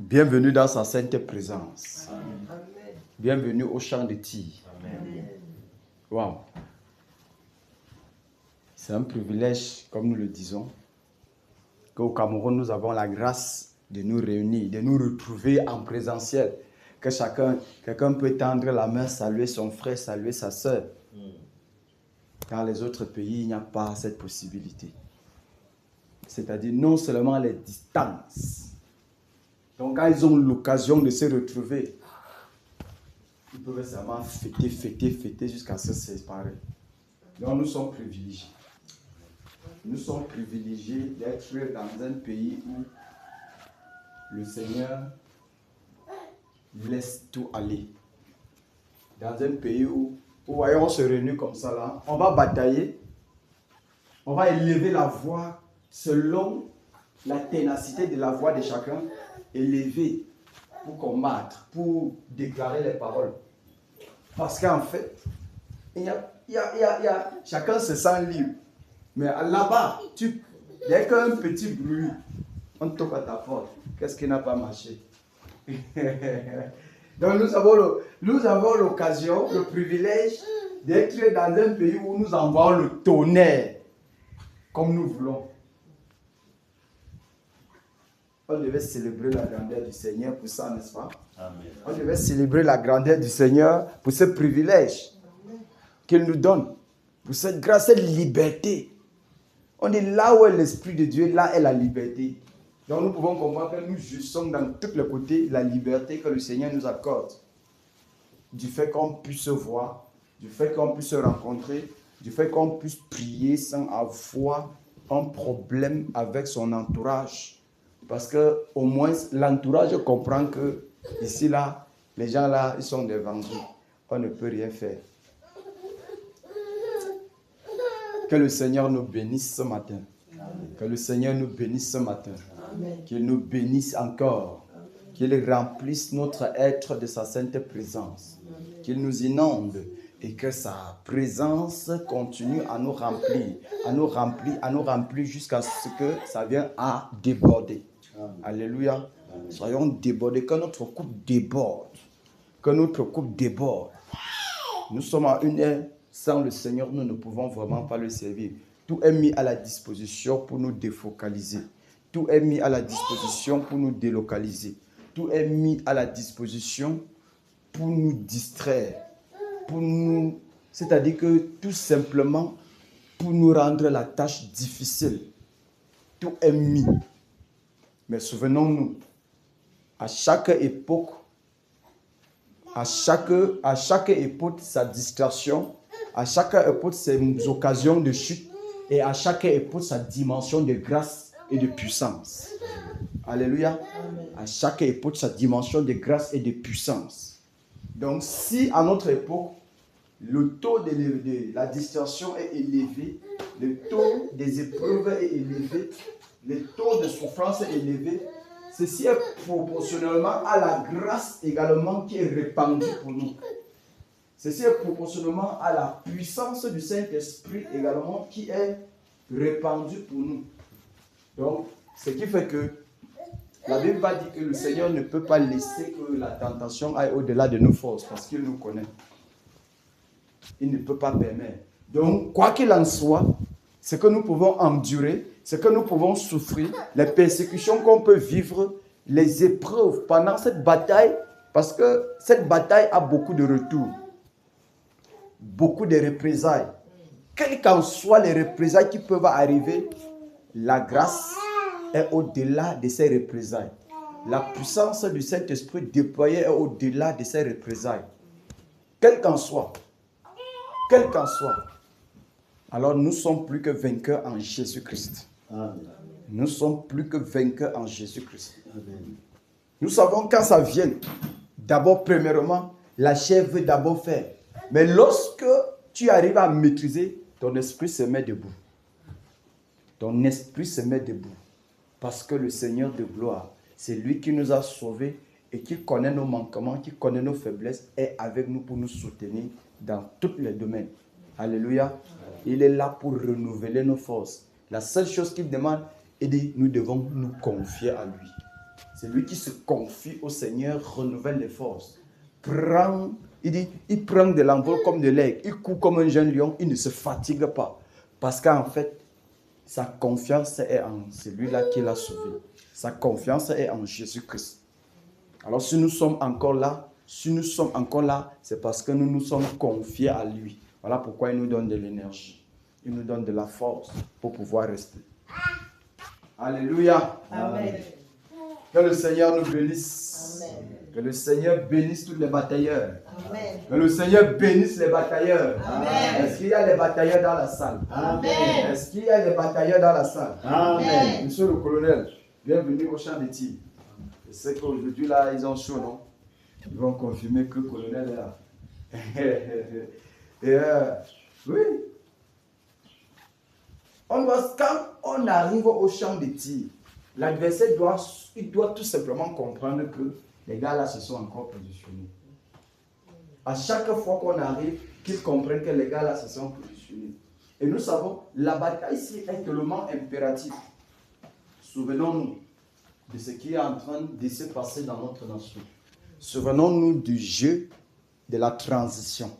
Bienvenue dans sa sainte présence. Amen. Bienvenue au champ de tir. Wow. C'est un privilège, comme nous le disons, qu'au Cameroun, nous avons la grâce de nous réunir, de nous retrouver en présentiel. Que quelqu'un peut tendre la main, saluer son frère, saluer sa soeur. Dans les autres pays, il n'y a pas cette possibilité. C'est-à-dire non seulement les distances. Donc quand ils ont l'occasion de se retrouver, ils peuvent seulement fêter jusqu'à se séparer. Donc nous sommes privilégiés. Nous sommes privilégiés d'être dans un pays où le Seigneur laisse tout aller. Dans un pays où voyons, on se réunit comme ça là, on va batailler, on va élever la voix selon la ténacité de la voix de chacun, élever pour combattre, pour déclarer les paroles. Parce qu'en fait, chacun se sent libre. Mais là-bas, dès qu'un petit bruit, on toque à ta porte. Qu'est-ce qui n'a pas marché? Donc nous avons l'occasion, le privilège d'être dans un pays où nous envoyons le tonnerre comme nous voulons. On devait célébrer la grandeur du Seigneur pour ça, n'est-ce pas? Amen. On devait célébrer la grandeur du Seigneur pour ce privilège qu'il nous donne, pour cette grâce, cette liberté. On est là où est l'Esprit de Dieu, là est la liberté. Donc nous pouvons comprendre que nous jouissons dans tous les côtés la liberté que le Seigneur nous accorde. Du fait qu'on puisse se voir, du fait qu'on puisse se rencontrer, du fait qu'on puisse prier sans avoir un problème avec son entourage. Parce que au moins l'entourage comprend que ici là, les gens là, ils sont des vendus. On ne peut rien faire. Que le Seigneur nous bénisse ce matin. Amen. Que le Seigneur nous bénisse ce matin. Qu'il nous bénisse encore. Qu'il remplisse notre être de sa sainte présence. Qu'il nous inonde et que sa présence continue à nous remplir jusqu'à ce que ça vienne à déborder. Alléluia. Soyons débordés, que notre coupe déborde. Que notre coupe déborde. Nous sommes à une ère, sans le Seigneur, nous ne pouvons vraiment pas le servir. Tout est mis à la disposition pour nous défocaliser. Tout est mis à la disposition pour nous délocaliser. Tout est mis à la disposition pour nous distraire. C'est-à-dire que tout simplement pour nous rendre la tâche difficile. Tout est mis. Mais souvenons-nous, à chaque époque, à chaque époque, sa distraction, à chaque époque, ses occasions de chute, et à chaque époque, sa dimension de grâce et de puissance. Alléluia. À chaque époque, sa dimension de grâce et de puissance. Donc, si à notre époque, le taux de la distraction est élevé, le taux des épreuves est élevé, le taux de souffrance est élevé, ceci est proportionnellement à la grâce également qui est répandue pour nous. Ceci est proportionnellement à la puissance du Saint-Esprit également qui est répandue pour nous. Donc, ce qui fait que la Bible va dire que le Seigneur ne peut pas laisser que la tentation aille au-delà de nos forces parce qu'il nous connaît. Il ne peut pas permettre. Donc, quoi qu'il en soit, ce que nous pouvons endurer, ce que nous pouvons souffrir, les persécutions qu'on peut vivre, les épreuves pendant cette bataille, parce que cette bataille a beaucoup de retours, beaucoup de représailles. Quelles qu'en soient les représailles qui peuvent arriver, la grâce est au-delà de ces représailles. La puissance du Saint-Esprit déployée est au-delà de ces représailles. Quel qu'en soit. Quel qu'en soit. Alors nous sommes plus que vainqueurs en Jésus-Christ. Amen. Nous sommes plus que vainqueurs en Jésus-Christ. Amen. Nous savons quand ça vient, d'abord, premièrement, la chair veut d'abord faire. Mais lorsque tu arrives à maîtriser, ton esprit se met debout. Ton esprit se met debout. Parce que le Seigneur de gloire, c'est lui qui nous a sauvés et qui connaît nos manquements, qui connaît nos faiblesses, est avec nous pour nous soutenir dans tous les domaines. Alléluia. Il est là pour renouveler nos forces. La seule chose qu'il demande est de nous devons nous confier à lui. Celui qui se confie au Seigneur renouvelle les forces. Il prend de l'envol comme de l'aigle. Il court comme un jeune lion. Il ne se fatigue pas. Parce qu'en fait, sa confiance est en celui-là qui l'a sauvé. Sa confiance est en Jésus-Christ. Alors si nous sommes encore là, c'est parce que nous nous sommes confiés à lui. Voilà pourquoi il nous donne de l'énergie. Il nous donne de la force pour pouvoir rester. Alléluia. Amen. Que le Seigneur nous bénisse. Amen. Que le Seigneur bénisse tous les batailleurs. Amen. Que le Seigneur bénisse les batailleurs. Amen. Est-ce qu'il y a les batailleurs dans la salle? Amen. Est-ce qu'il y a les batailleurs dans la salle? Amen. Monsieur le colonel, bienvenue au champ de tir. Je sais qu'aujourd'hui là, ils ont chaud, non? Ils vont confirmer que le colonel est là. Oui. Quand on arrive au champ de tir, l'adversaire doit tout simplement comprendre que les gars là se sont encore positionnés. À chaque fois qu'on arrive, qu'ils comprennent que les gars là se sont positionnés. Et nous savons, la bataille ici est tellement impérative. Souvenons-nous de ce qui est en train de se passer dans notre nation. Souvenons-nous du jeu de la transition.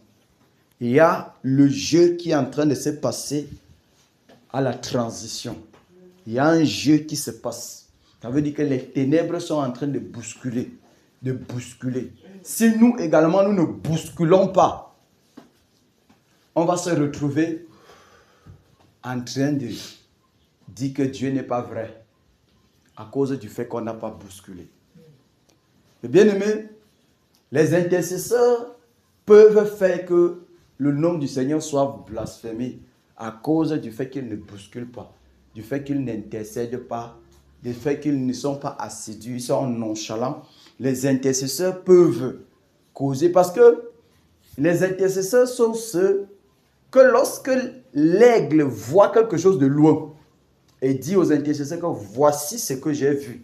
Il y a le jeu qui est en train de se passer à la transition. Il y a un jeu qui se passe. Ça veut dire que les ténèbres sont en train de bousculer. Si nous également, nous ne bousculons pas, on va se retrouver en train de dire que Dieu n'est pas vrai à cause du fait qu'on n'a pas bousculé. Et bien aimé, les intercesseurs peuvent faire que le nom du Seigneur soit blasphémé à cause du fait qu'ils ne bousculent pas, du fait qu'ils n'intercèdent pas, du fait qu'ils ne sont pas assidus, ils sont nonchalants. Les intercesseurs peuvent causer, parce que les intercesseurs sont ceux que lorsque l'aigle voit quelque chose de loin et dit aux intercesseurs que voici ce que j'ai vu.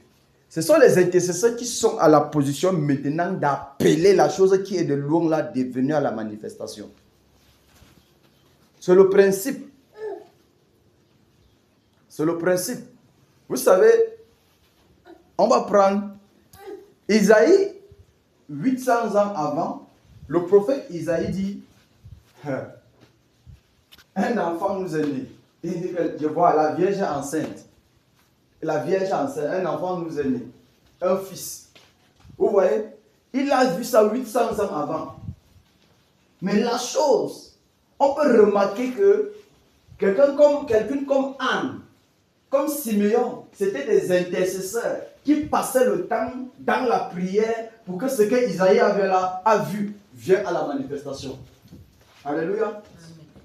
Ce sont les intercesseurs qui sont à la position maintenant d'appeler la chose qui est de loin là devenue à la manifestation. C'est le principe. C'est le principe. Vous savez, on va prendre Isaïe, 800 ans avant, le prophète Isaïe dit, un enfant nous est né. Il dit que je vois la Vierge enceinte. La Vierge enceinte, un enfant nous est né. Un fils. Vous voyez, il a vu ça 800 ans avant. Mais la chose, on peut remarquer que quelqu'un comme Anne, comme Simeon, c'était des intercesseurs qui passaient le temps dans la prière pour que ce que Isaïe avait là, a vu, vienne à la manifestation. Alléluia.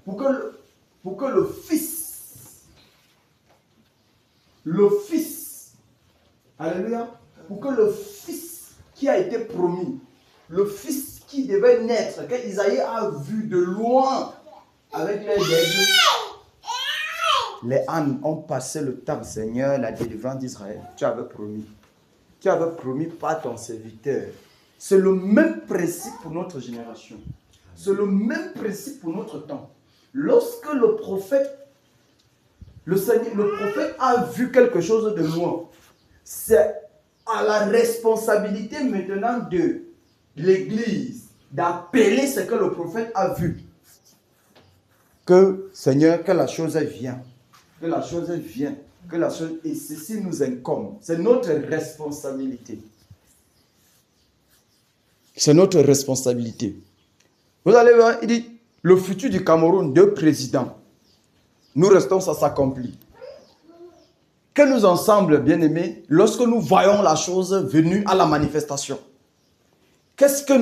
Pour que le Fils, alléluia, pour que le Fils qui a été promis, le Fils qui devait naître, que Isaïe a vu de loin avec les aigles, les ânes ont passé le temps, Seigneur, la délivrance d'Israël. Tu avais promis par ton serviteur. C'est le même principe pour notre génération. C'est le même principe pour notre temps. Lorsque le prophète a vu quelque chose de loin, c'est à la responsabilité maintenant de l'Église d'appeler ce que le prophète a vu. Que, Seigneur, que la chose vienne. Que la chose vienne. Et ceci nous incombe. C'est notre responsabilité. C'est notre responsabilité. Vous allez voir, il dit, le futur du Cameroun, 2 présidents. Nous restons, ça s'accomplit. Que nous ensemble, bien-aimés, lorsque nous voyons la chose venue à la manifestation, qu'est-ce que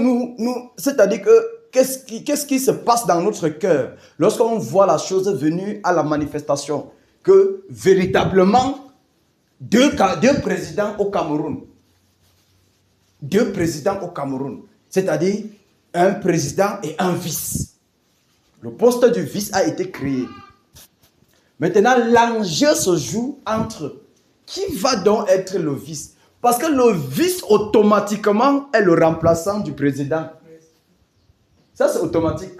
c'est-à-dire que qu'est-ce qui se passe dans notre cœur lorsqu'on voit la chose venue à la manifestation? Que véritablement, deux présidents au Cameroun. 2 présidents au Cameroun. C'est-à-dire un président et un vice. Le poste du vice a été créé. Maintenant, l'enjeu se joue entre qui va donc être le vice. Parce que le vice, automatiquement, est le remplaçant du président. Ça, c'est automatique.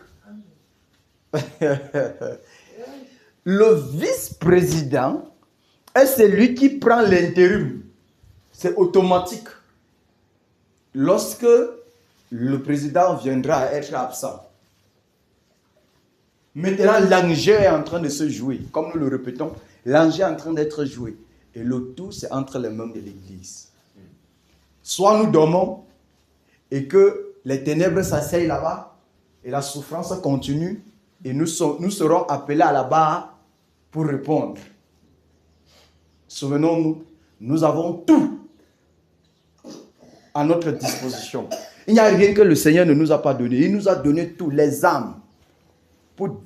Le vice-président est celui qui prend l'intérim. c'est automatique. Lorsque le président viendra à être absent, maintenant l'enjeu est en train de se jouer. Comme nous le répétons, l'enjeu est en train d'être joué. Et le tout, c'est entre les mains de l'Église. Soit nous dormons et que les ténèbres s'asseyent là-bas et la souffrance continue et nous serons appelés à la barre pour répondre. Souvenons-nous, nous avons tout à notre disposition. Il n'y a rien que le Seigneur ne nous a pas donné. Il nous a donné tout, les armes pour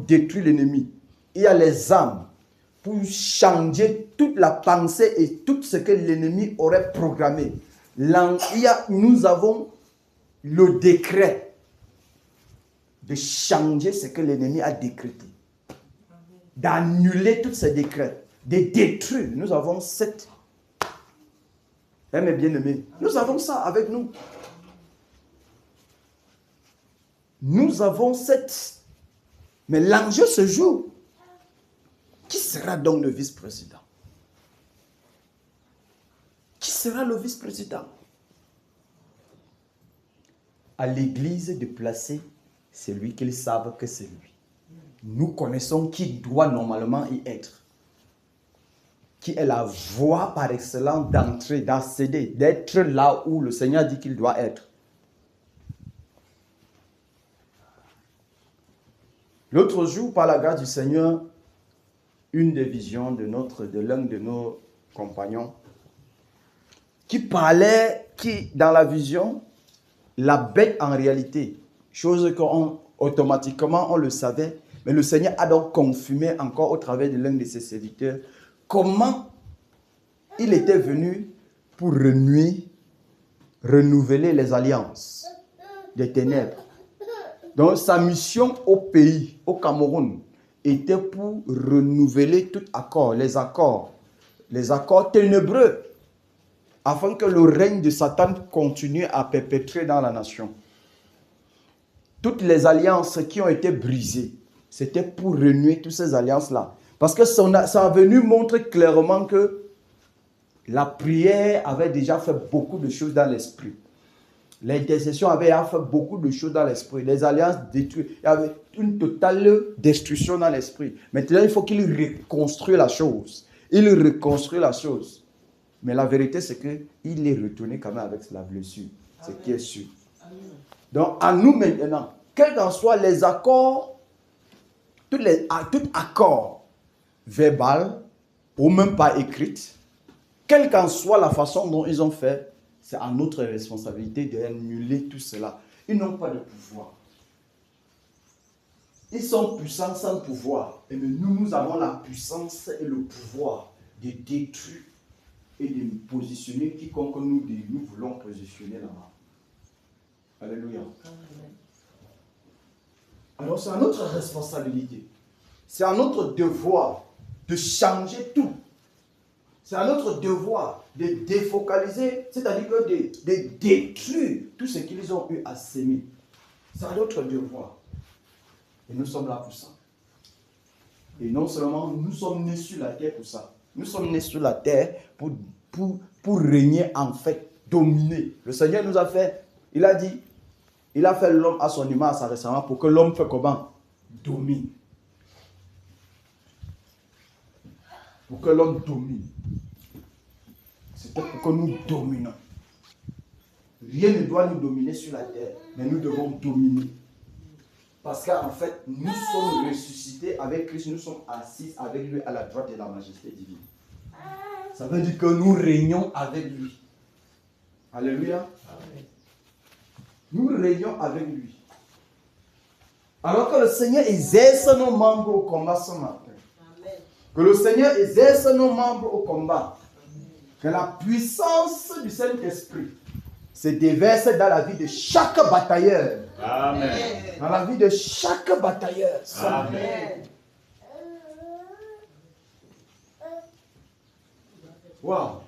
détruire l'ennemi. Il y a les armes pour changer toute la pensée et tout ce que l'ennemi aurait programmé. Nous avons le décret de changer ce que l'ennemi a décrété, d'annuler tous ces décrets, de détruire. Nous avons cette... Mes bien-aimés, nous avons ça avec nous. Nous avons cette... Mais l'enjeu se joue. Qui sera donc le vice-président? Qui sera le vice-président? À l'Église de placer celui qu'ils savent que c'est lui. Nous connaissons qui doit normalement y être. Qui est la voie par excellence d'entrer, d'accéder, d'être là où le Seigneur dit qu'il doit être. L'autre jour, par la grâce du Seigneur, une des visions de l'un de nos compagnons, qui parlait, dans la vision, la bête en réalité, chose qu'automatiquement on le savait, mais le Seigneur a donc confirmé encore au travers de l'un de ses serviteurs, comment il était venu pour renouveler les alliances des ténèbres. Donc sa mission au pays, au Cameroun, était pour renouveler tout accord, les accords ténébreux, afin que le règne de Satan continue à perpétrer dans la nation. Toutes les alliances qui ont été brisées, c'était pour renouer toutes ces alliances-là. Parce que sa venue montre clairement que la prière avait déjà fait beaucoup de choses dans l'esprit. L'intercession avait fait beaucoup de choses dans l'esprit. Les alliances détruites. Il y avait une totale destruction dans l'esprit. Maintenant, il faut qu'il reconstruise la chose. Il reconstruit la chose. Mais la vérité, c'est qu'il est retourné quand même avec la blessure. C'est ce qui est sûr. Donc, à nous maintenant, quels qu'en soient les accords, tout accord verbal, ou même pas écrit, quelle qu'en soit la façon dont ils ont fait, c'est à notre responsabilité d'annuler tout cela. Ils n'ont pas de pouvoir. Ils sont puissants sans pouvoir. Et nous avons la puissance et le pouvoir de détruire et de positionner quiconque nous voulons positionner là-bas. Alléluia. Alors c'est à notre responsabilité. C'est à notre devoir de changer tout. C'est à notre devoir de défocaliser, c'est-à-dire de détruire tout ce qu'ils ont eu à s'aimer. C'est à notre devoir. Et nous sommes là pour ça. Et non seulement nous sommes nés sur la terre pour ça. Nous sommes nés sur la terre pour régner, en fait, dominer. Le Seigneur nous a fait, il a dit, il a fait l'homme à son image, à sa ressemblance, pour que l'homme fait comment? Domine. Pour que l'homme domine. C'était pour que nous dominons. Rien ne doit nous dominer sur la terre, mais nous devons dominer. Parce qu'en fait, nous sommes ressuscités avec Christ, nous sommes assis avec lui à la droite de la majesté divine. Ça veut dire que nous régnons avec lui. Alléluia. Nous régnons avec lui. Alors que le Seigneur exerce nos membres au combat ce matin. Que le Seigneur exerce nos membres au combat. Que la puissance du Saint-Esprit se déverse dans la vie de chaque batailleur. Amen. Dans la vie de chaque batailleur. Amen. Wow.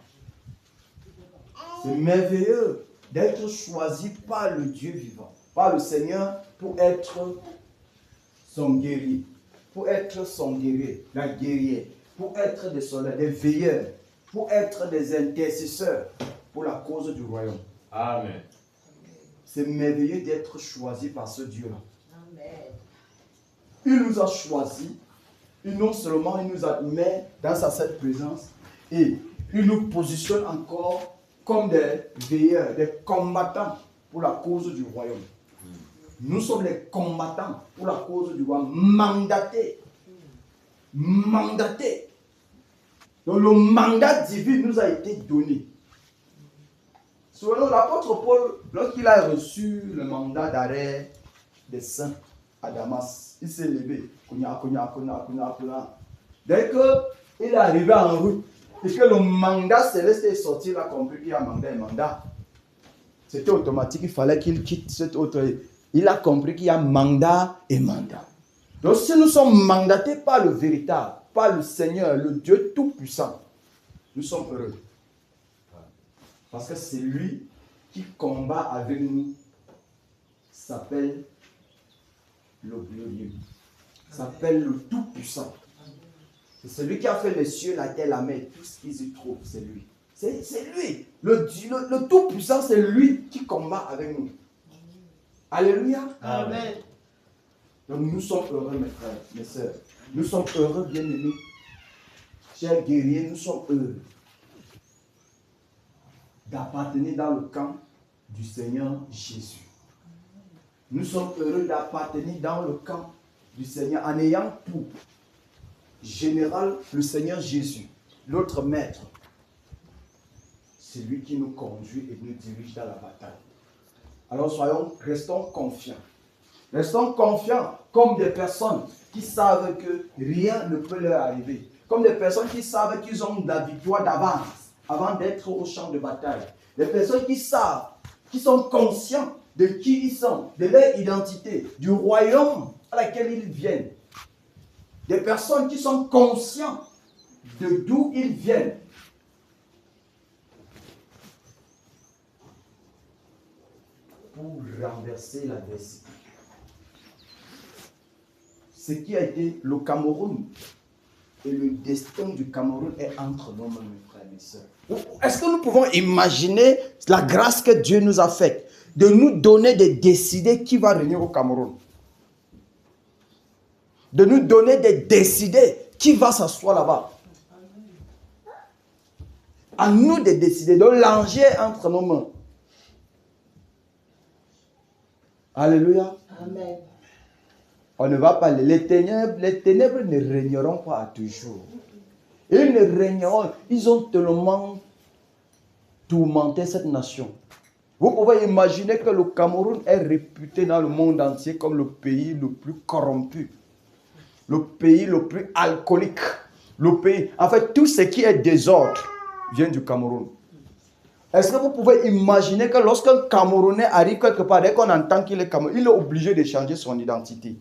C'est merveilleux d'être choisi par le Dieu vivant, par le Seigneur pour être son guerrier. Pour être son guerrier, la guerrière. Pour être des soldats, des veilleurs. pour être des intercesseurs pour la cause du royaume. Amen. C'est merveilleux d'être choisi par ce Dieu-là. Il nous a choisis. Non seulement il nous admet dans sa sainte présence, et il nous positionne encore comme des veilleurs, des combattants pour la cause du royaume. Nous sommes les combattants pour la cause du royaume, mandatés. Mandatés. Donc le mandat divin nous a été donné. Souvenons l'apôtre Paul, lorsqu'il a reçu le mandat d'arrêt des saints à Damas, il s'est levé. Dès qu'il est arrivé en route et que le mandat céleste est sorti, il a compris qu'il y a mandat et mandat. C'était automatique, il fallait qu'il quitte cet autre. Il a compris qu'il y a mandat et mandat. Donc si nous sommes mandatés par le véritable, par le Seigneur, le Dieu Tout-Puissant, nous sommes heureux. Parce que c'est lui qui combat avec nous. S'appelle le glorieux. S'appelle le Tout-Puissant. C'est celui qui a fait les cieux, la terre, la mer, tout ce qu'ils y trouvent, c'est lui. C'est lui. Le Tout-Puissant, c'est lui qui combat avec nous. Alléluia. Amen. Donc nous sommes heureux, mes frères, mes sœurs. Nous sommes heureux, bien-aimés. Chers guerriers, nous sommes heureux d'appartenir dans le camp du Seigneur Jésus. Nous sommes heureux d'appartenir dans le camp du Seigneur en ayant pour général le Seigneur Jésus, notre maître. C'est lui qui nous conduit et nous dirige dans la bataille. Alors restons confiants. Restons confiants comme des personnes qui savent que rien ne peut leur arriver. Comme des personnes qui savent qu'ils ont de la victoire d'avance avant d'être au champ de bataille. Des personnes qui savent, qui sont conscients de qui ils sont, de leur identité, du royaume à laquelle ils viennent. Des personnes qui sont conscients de d'où ils viennent. Pour renverser l'adversité. Ce qui a été le Cameroun et le destin du Cameroun est entre nos mains, mes frères et mes sœurs. Est-ce que nous pouvons imaginer la grâce que Dieu nous a faite de nous donner de décider qui va venir au Cameroun? De nous donner de décider qui va s'asseoir là-bas. À nous de décider, de l'enjeu entre nos mains. Alléluia. Amen. On ne va pas, les ténèbres ne régneront pas à toujours. Ils ne régneront, ils ont tellement tourmenté cette nation. Vous pouvez imaginer que le Cameroun est réputé dans le monde entier comme le pays le plus corrompu, le pays le plus alcoolique, le pays, en fait, tout ce qui est désordre vient du Cameroun. Est-ce que vous pouvez imaginer que lorsqu'un Camerounais arrive quelque part, dès qu'on entend qu'il est Camerounais, il est obligé de changer son identité?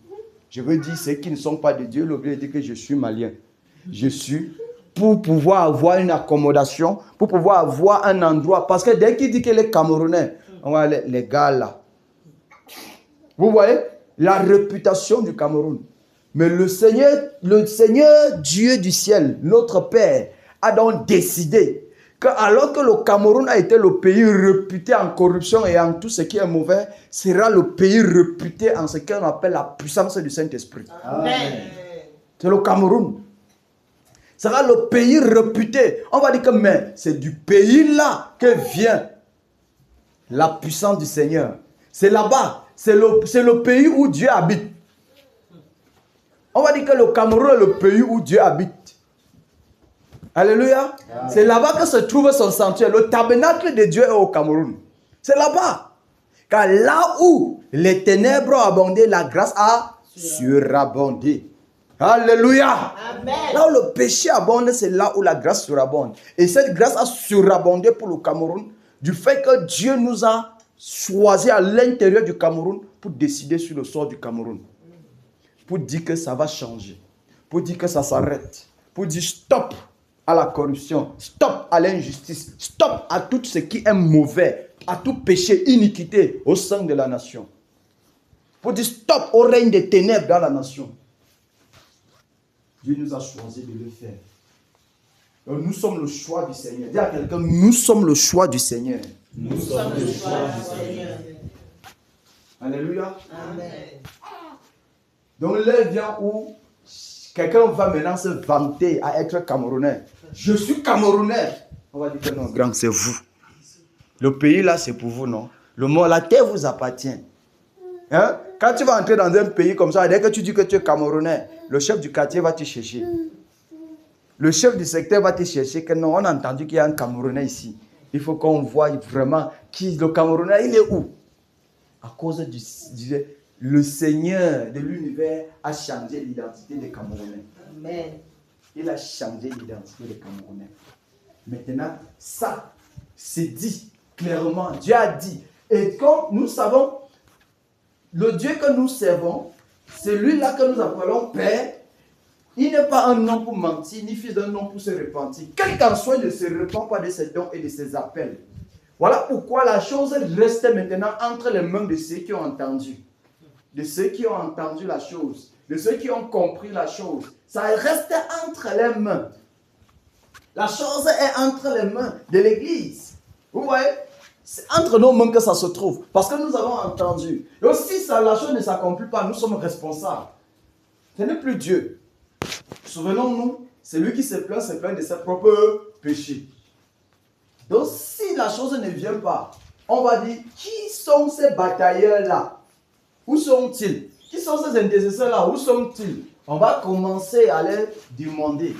Je veux dire, ceux qui ne sont pas de Dieu, l'obligé de dire que je suis malien. Je suis pour pouvoir avoir une accommodation, pour pouvoir avoir un endroit. Parce que dès qu'il dit qu'il est Camerounais, on voit les gars là. Vous voyez la réputation du Cameroun. Mais le Seigneur Dieu du ciel, notre Père, a donc décidé que alors que le Cameroun a été le pays réputé en corruption et en tout ce qui est mauvais, sera le pays réputé en ce qu'on appelle la puissance du Saint-Esprit. Amen. C'est le Cameroun. Sera le pays réputé. On va dire que mais c'est du pays là que vient la puissance du Seigneur. C'est là-bas. C'est le pays où Dieu habite. On va dire que le Cameroun est le pays où Dieu habite. Alléluia. C'est là-bas que se trouve son sanctuaire. Le tabernacle de Dieu est au Cameroun. C'est là-bas. Car là où les ténèbres ont abondé, la grâce a surabondé. Alléluia. Amen. Là où le péché abonde, c'est là où la grâce surabonde. Et cette grâce a surabondé pour le Cameroun du fait que Dieu nous a choisis à l'intérieur du Cameroun pour décider sur le sort du Cameroun. Pour dire que ça va changer. Pour dire que ça s'arrête. Pour dire stop à la corruption, stop à l'injustice, stop à tout ce qui est mauvais, à tout péché, iniquité au sein de la nation. Pour dire stop au règne des ténèbres dans la nation. Dieu nous a choisi de le faire. Donc, nous sommes le choix du Seigneur. Dis à quelqu'un, nous sommes le choix du Seigneur. Nous sommes le choix du Seigneur. Alléluia. Amen. Donc l'heure vient où quelqu'un va maintenant se vanter à être Camerounais. Je suis Camerounais. On va dire que non, grand, c'est vous. Le pays là, c'est pour vous, non? Le monde, la terre vous appartient. Hein? Quand tu vas entrer dans un pays comme ça, dès que tu dis que tu es Camerounais, le chef du quartier va te chercher. Le chef du secteur va te chercher que non, on a entendu qu'il y a un Camerounais ici. Il faut qu'on voie vraiment qui le Camerounais, il est où? À cause le Seigneur de l'univers a changé l'identité des Camerounais. Amen. Il a changé l'identité des Camerounais. Maintenant, ça, c'est dit clairement. Dieu a dit. Et comme nous savons, le Dieu que nous servons, celui-là que nous appelons Père, il n'est pas un nom pour mentir, ni fils d'un nom pour se repentir. Quel qu'en soit, il ne se repent pas de ses dons et de ses appels. Voilà pourquoi la chose reste maintenant entre les mains de ceux qui ont entendu. De ceux qui ont entendu la chose. De ceux qui ont compris la chose. Ça reste entre les mains. La chose est entre les mains de l'Église. Vous voyez? C'est entre nos mains que ça se trouve. Parce que nous avons entendu. Et si la chose ne s'accomplit pas, nous sommes responsables. Ce n'est plus Dieu. Souvenons-nous, c'est lui qui se plaint de ses propres péchés. Donc si la chose ne vient pas, on va dire, qui sont ces batailleurs-là? Où sont-ils? Qui sont ces intercesseurs-là? Où sont-ils? On va commencer à leur demander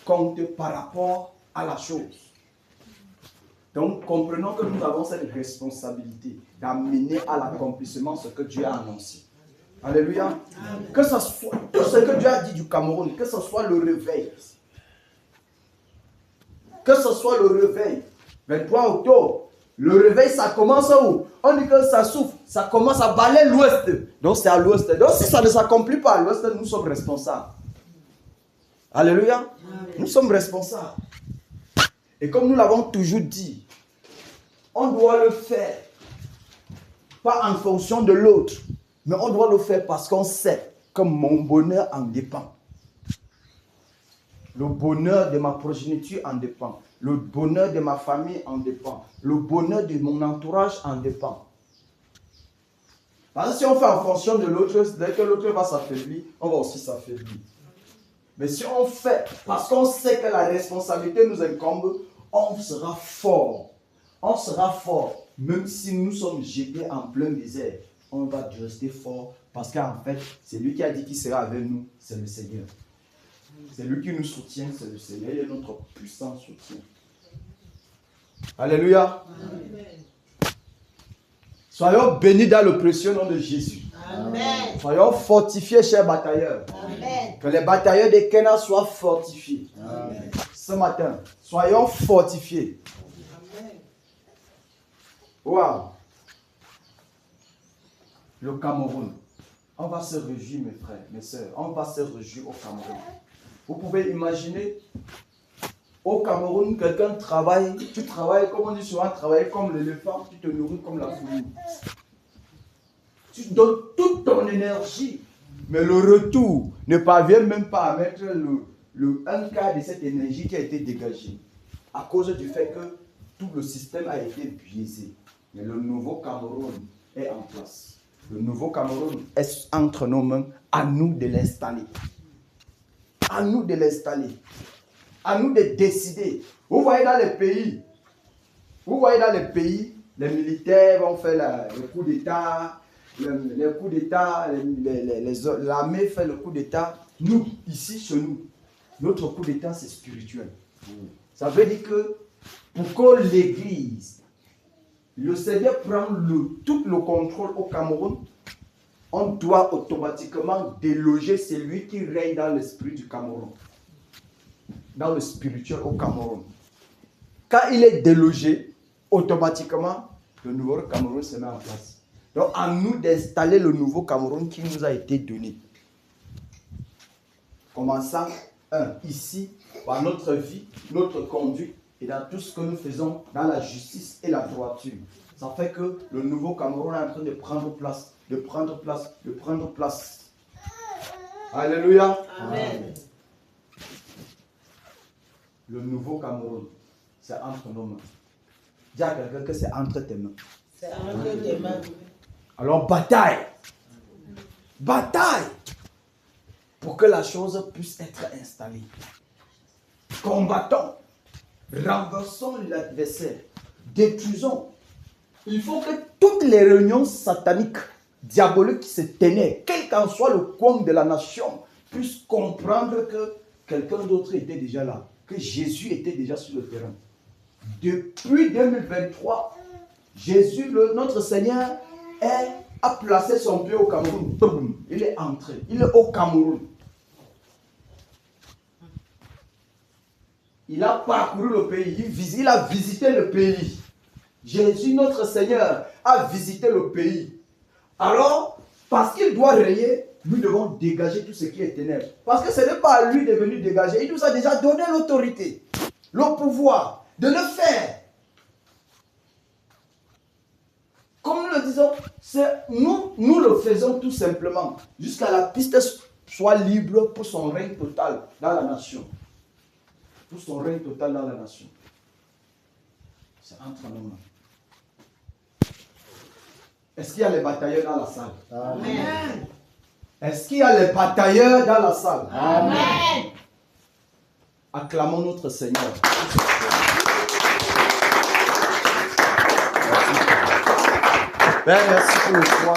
compte par rapport à la chose. Donc comprenons que nous avons cette responsabilité d'amener à l'accomplissement ce que Dieu a annoncé. Alléluia. Amen. Que ce soit tout ce que Dieu a dit du Cameroun, que ce soit le réveil. Que ce soit le réveil. 23 octobre. Le réveil, ça commence où? On dit que ça souffle. Ça commence à balayer l'ouest. Donc c'est à l'ouest. Donc si ça ne s'accomplit pas à l'ouest, nous sommes responsables. Alléluia. Amen. Nous sommes responsables. Et comme nous l'avons toujours dit, on doit le faire. Pas en fonction de l'autre. Mais on doit le faire parce qu'on sait que mon bonheur en dépend. Le bonheur de ma progéniture en dépend. Le bonheur de ma famille en dépend. Le bonheur de mon entourage en dépend. Parce que si on fait en fonction de l'autre, dès que l'autre va s'affaiblir, on va aussi s'affaiblir. Mais si on fait parce qu'on sait que la responsabilité nous incombe, on sera fort. On sera fort. Même si nous sommes jetés en plein désert, on va rester fort parce qu'en fait, c'est lui qui a dit qu'il sera avec nous, c'est le Seigneur. C'est lui qui nous soutient, c'est le Seigneur. Il est notre puissant soutien. Alléluia. Amen. Soyons bénis dans le précieux nom de Jésus. Amen. Soyons fortifiés, chers batailleurs. Amen. Que les batailleurs de Kena soient fortifiés. Amen. Ce matin, soyons fortifiés. Amen. Waouh. Le Cameroun. On va se réjouir, mes frères, mes soeurs. On va se réjouir au Cameroun. Vous pouvez imaginer, au Cameroun, quelqu'un travaille, tu travailles, comme on dit souvent, travailler comme l'éléphant, tu te nourris comme la fourmi. Tu donnes toute ton énergie, mais le retour ne parvient même pas à mettre un quart de cette énergie qui a été dégagée. À cause du fait que tout le système a été biaisé. Mais le nouveau Cameroun est en place. Le nouveau Cameroun est entre nos mains, à nous de l'installer. À nous de l'installer. À nous de décider. Vous voyez dans les pays, les militaires vont faire le coup d'État, l'armée fait le coup d'État. Nous, ici, chez nous, notre coup d'État, c'est spirituel. Ça veut dire que pour que l'Église, le Seigneur prend tout le contrôle au Cameroun, on doit automatiquement déloger celui qui règne dans l'esprit du Cameroun. Dans le spirituel au Cameroun. Quand il est délogé, automatiquement, le nouveau Cameroun se met en place. Donc, à nous d'installer le nouveau Cameroun qui nous a été donné. Commençant, ici, par notre vie, notre conduite, et dans tout ce que nous faisons dans la justice et la droiture. Ça fait que le nouveau Cameroun est en train de prendre place, de prendre place, de prendre place. Alléluia. Amen. le nouveau Cameroun, c'est entre nos mains. Dis à quelqu'un que c'est entre tes mains. C'est entre tes mains. Alors bataille. Bataille. Pour que la chose puisse être installée. Combattons. Renversons l'adversaire. Détruisons. Il faut que toutes les réunions sataniques, diaboliques qui se tenaient, quel qu'en soit le coin de la nation, puissent comprendre que quelqu'un d'autre était déjà là, que Jésus était déjà sur le terrain. Depuis 2023, Jésus, notre Seigneur, a placé son pied au Cameroun. Il est entré. Il est au Cameroun. Il a parcouru le pays. Il a visité le pays. Jésus, notre Seigneur, a visité le pays. Alors, parce qu'il doit rayer, nous devons dégager tout ce qui est ténèbres. Parce que ce n'est pas à lui de venir dégager. Il nous a déjà donné l'autorité, le pouvoir de le faire. Comme nous le disons, nous le faisons tout simplement. Jusqu'à la piste soit libre pour son règne total dans la nation. Pour son règne total dans la nation. C'est entre nos mains. Est-ce qu'il y a les batailleurs dans la salle? Amen. Est-ce qu'il y a les batailleurs dans la salle? Amen. Acclamons notre Seigneur. Père, merci pour le choix.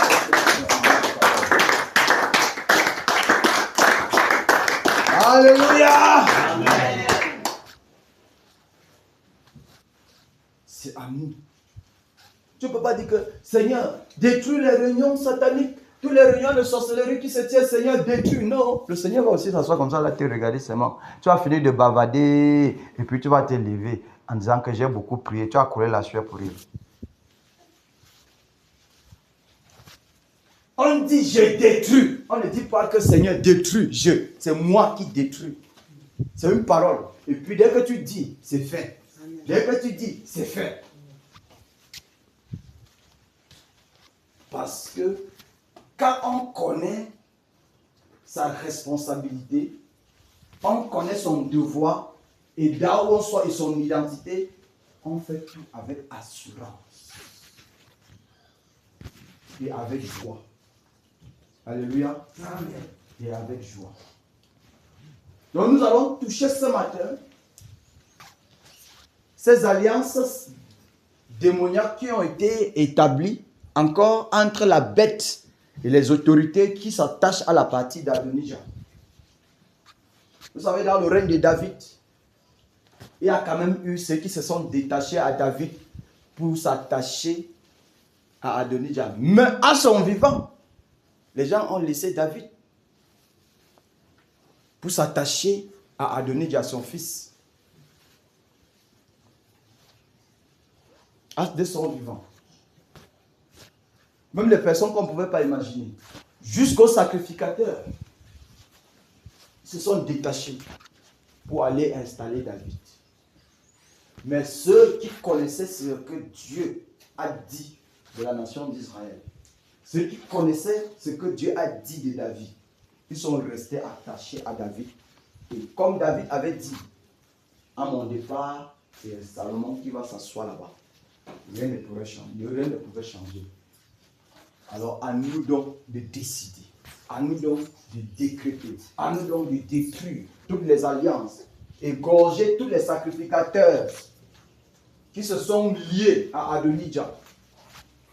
Alléluia. Amen. C'est à nous. Tu ne peux pas dire que, Seigneur, détruis les réunions sataniques, toutes les réunions de sorcellerie qui se tiennent, Seigneur, détruis. Non. Le Seigneur va aussi s'asseoir comme ça, là, te regarder seulement. Tu vas finir de bavader, et puis tu vas te lever en disant que j'ai beaucoup prié. Tu vas couler la sueur pour rire. On dit, je détruis. On ne dit pas que Seigneur détruit. C'est moi qui détruis. C'est une parole. Et puis dès que tu dis, c'est fait. Dès que tu dis, c'est fait. Parce que quand on connaît sa responsabilité, on connaît son devoir, et là où on soit et son identité, on fait tout avec assurance et avec joie. Alléluia. Amen. Et avec joie. Donc nous allons toucher ce matin ces alliances démoniaques qui ont été établies encore entre la bête et les autorités qui s'attachent à la partie d'Adonijah. Vous savez, dans le règne de David, il y a quand même eu ceux qui se sont détachés à David pour s'attacher à Adonijah. Mais à son vivant, les gens ont laissé David pour s'attacher à Adonijah, son fils. De son vivant. Même les personnes qu'on ne pouvait pas imaginer. Jusqu'aux sacrificateurs. Ils se sont détachés pour aller installer David. Mais ceux qui connaissaient ce que Dieu a dit de la nation d'Israël, ceux qui connaissaient ce que Dieu a dit de David, ils sont restés attachés à David. Et comme David avait dit, à mon départ, c'est Salomon qui va s'asseoir là-bas. Rien ne pouvait changer. Alors à nous donc de décider, à nous donc de décréter, à nous donc de détruire toutes les alliances, égorger tous les sacrificateurs qui se sont liés à Adonijah,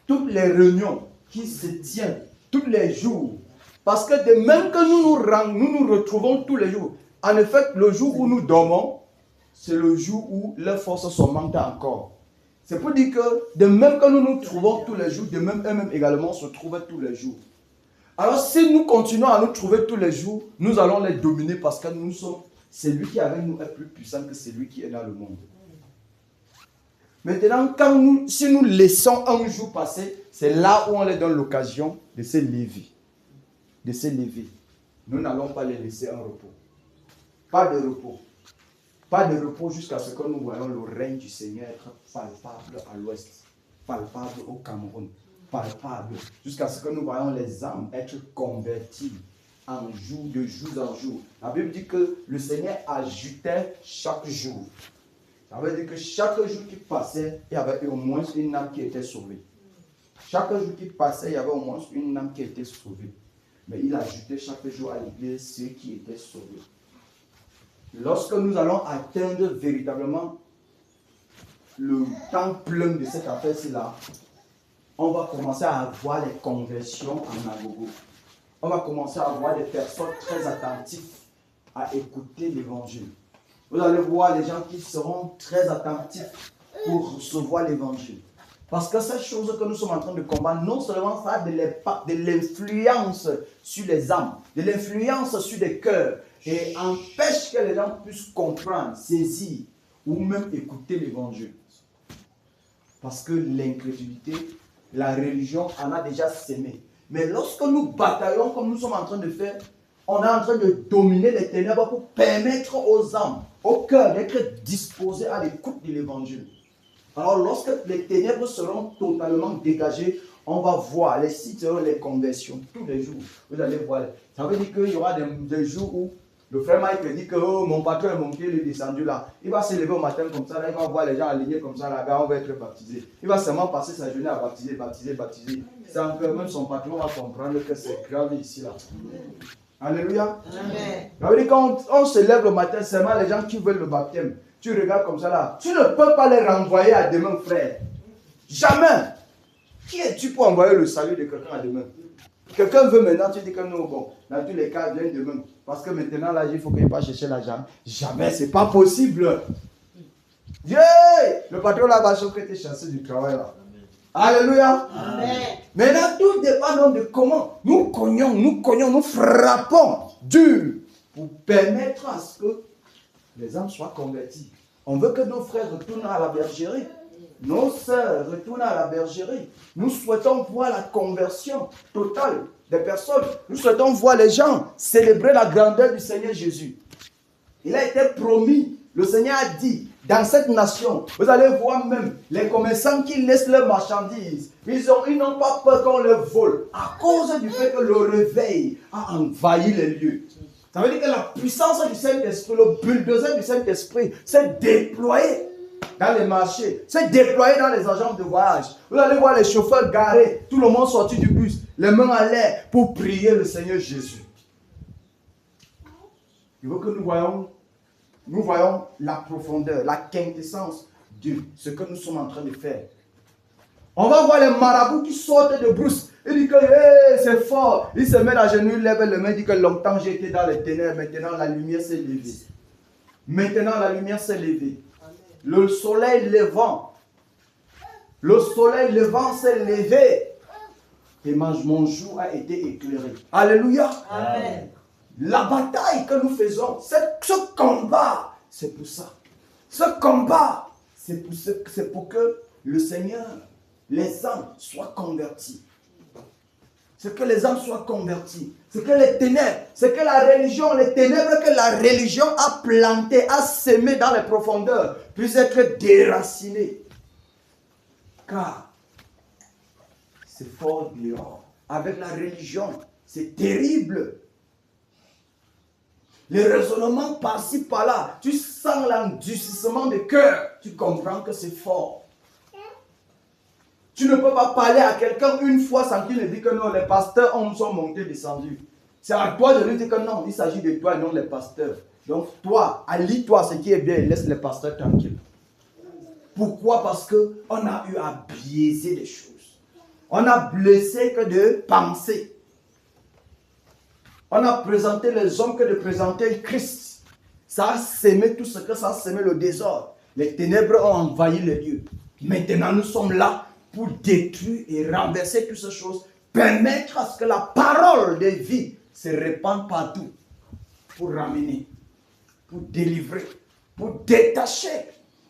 toutes les réunions qui se tiennent tous les jours. Parce que de même que nous nous retrouvons tous les jours, en effet, le jour où nous dormons, c'est le jour où leurs forces sont montées encore. C'est pour dire que de même que nous nous trouvons tous les jours, de même eux-mêmes également se trouvent tous les jours. Alors si nous continuons à nous trouver tous les jours, nous allons les dominer parce que celui qui est avec nous est plus puissant que celui qui est dans le monde. Maintenant, si nous laissons un jour passer, c'est là où on les donne l'occasion de se lever. De se lever. Nous n'allons pas les laisser en repos. Pas de repos. Pas de repos jusqu'à ce que nous voyons le règne du Seigneur être palpable à l'ouest, palpable au Cameroun, palpable, jusqu'à ce que nous voyons les âmes être converties de jour en jour. La Bible dit que le Seigneur ajoutait chaque jour. Ça veut dire que chaque jour qui passait, il y avait au moins une âme qui était sauvée. Chaque jour qui passait, il y avait au moins une âme qui était sauvée. Mais il ajoutait chaque jour à l'église ceux qui étaient sauvés. Lorsque nous allons atteindre véritablement le temps plein de cette affaire-ci-là, on va commencer à avoir les conversions en agogo. On va commencer à avoir des personnes très attentives à écouter l'évangile. Vous allez voir les gens qui seront très attentifs pour recevoir l'évangile. Parce que cette chose que nous sommes en train de combattre, non seulement ça a de l'influence sur les âmes, de l'influence sur les cœurs, et empêche que les gens puissent comprendre, saisir ou même écouter l'évangile. Parce que l'incrédulité, la religion en a déjà sémé. Mais lorsque nous bataillons comme nous sommes en train de faire, on est en train de dominer les ténèbres pour permettre aux âmes, au cœur d'être disposés à l'écoute de l'évangile. Alors lorsque les ténèbres seront totalement dégagées, on va voir les sites, les conversions, tous les jours. Vous allez voir. Ça veut dire qu'il y aura des jours où le frère Mike dit que oh, mon patron est monté, il est descendu là. Il va se lever au matin comme ça, là, il va voir les gens alignés comme ça, là, on va être baptisé. Il va seulement passer sa journée à baptiser. C'est encore même son patron va comprendre que c'est grave ici là. Alléluia. Amen. Ça veut dire quand on se lève le matin, seulement les gens qui veulent le baptême, tu regardes comme ça là, tu ne peux pas les renvoyer à demain, frère. Jamais. Qui es-tu pour envoyer le salut de quelqu'un à demain? Quelqu'un veut maintenant, tu dis que non, bon, dans tous les cas, viens demain. Parce que maintenant, là, il faut qu'il va chercher l'argent. Jamais, c'est pas possible. Yeah! Le patron là va choquer tes chassés du travail là. Alléluia. Amen. Maintenant, tout dépend donc de comment nous cognons, nous frappons dur pour permettre à ce que les âmes soient converties. On veut que nos frères retournent à la bergerie. Nos sœurs retournent à la bergerie. Nous souhaitons voir la conversion totale des personnes. Nous souhaitons voir les gens célébrer la grandeur du Seigneur Jésus. Il a été promis, le Seigneur a dit, dans cette nation, vous allez voir même les commerçants qui laissent leurs marchandises. Ils n'ont pas peur qu'on les vole à cause du fait que le réveil a envahi les lieux. Ça veut dire que la puissance du Saint-Esprit, le bulldozer du Saint-Esprit s'est déployé dans les marchés, s'est déployé dans les agences de voyage. Vous allez voir les chauffeurs garés, tout le monde sorti du bus, les mains en l'air pour prier le Seigneur Jésus. Il veut que nous voyons la profondeur, la quintessence de ce que nous sommes en train de faire. On va voir les marabouts qui sortent de brousse. Il dit que hey, c'est fort. Il se met à genoux, il lève les mains, il dit que longtemps j'ai été dans les ténèbres, maintenant la lumière s'est levée. Maintenant la lumière s'est levée. Le soleil levant s'est levé et mon jour a été éclairé. Alléluia. Amen. La bataille que nous faisons, ce combat, c'est pour ça. Ce combat, c'est pour que le Seigneur, les âmes soient converties. C'est que les âmes soient converties. C'est que les ténèbres, c'est que la religion, les ténèbres que la religion a plantées, a sémées dans les profondeurs, puissent être déracinées. Car c'est fort dehors. Avec la religion, c'est terrible. Les raisonnements par-ci, par-là, tu sens l'endurcissement de cœur. Tu comprends que c'est fort. Tu ne peux pas parler à quelqu'un une fois sans qu'il ne dise que non, les pasteurs sont montés, descendus. C'est à toi de lui dire que non, il s'agit de toi et non des pasteurs. Donc toi, allie-toi ce qui est bien et laisse les pasteurs tranquilles. Pourquoi? Parce qu'on a eu à biaiser les choses. On a blessé que de penser. On a présenté les hommes que de présenter Christ. Ça a sémé tout ce que ça a sémé, le désordre. Les ténèbres ont envahi les lieux. Maintenant, nous sommes là pour détruire et renverser toutes ces choses, permettre à ce que la parole de vie se répande partout, pour ramener, pour délivrer, pour détacher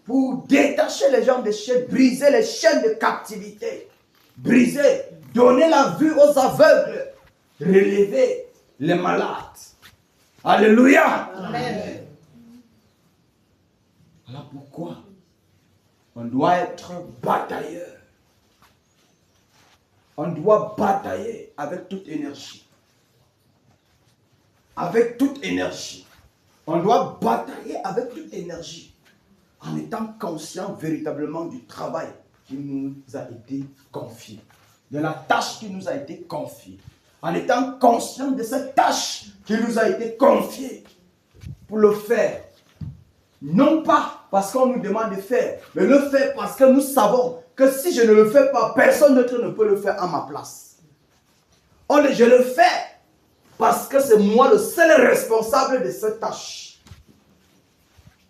les gens des chaînes, briser les chaînes de captivité, briser, donner la vue aux aveugles, relever les malades. Alléluia. Amen. Voilà pourquoi on doit être batailleur. On doit batailler avec toute énergie. avec toute énergie. On doit batailler avec toute énergie en étant conscient véritablement du travail qui nous a été confié, de la tâche qui nous a été confiée, en étant conscient de cette tâche qui nous a été confiée pour le faire. Non pas parce qu'on nous demande de faire, mais le faire parce que nous savons que si je ne le fais pas, personne d'autre ne peut le faire à ma place. Je le fais parce que c'est moi le seul responsable de cette tâche.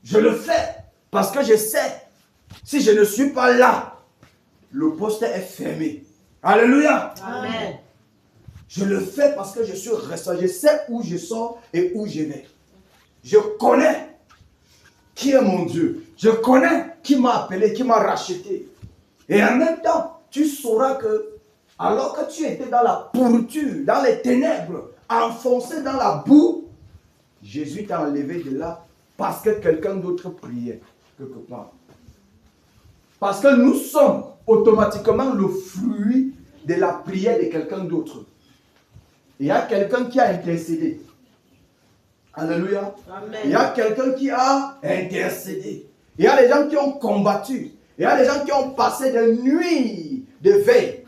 Je le fais parce que je sais, si je ne suis pas là, le poste est fermé. Alléluia. Amen. Je le fais parce que je suis responsable. Je sais où je sors et où je vais. Je connais qui est mon Dieu. Je connais qui m'a appelé, qui m'a racheté. Et en même temps, tu sauras que alors que tu étais dans la pourriture, dans les ténèbres, enfoncé dans la boue, Jésus t'a enlevé de là parce que quelqu'un d'autre priait quelque part. Parce que nous sommes automatiquement le fruit de la prière de quelqu'un d'autre. Il y a quelqu'un qui a intercédé. Alléluia. Amen. Il y a quelqu'un qui a intercédé. Il y a des gens qui ont combattu. Il y a des gens qui ont passé des nuits de veille.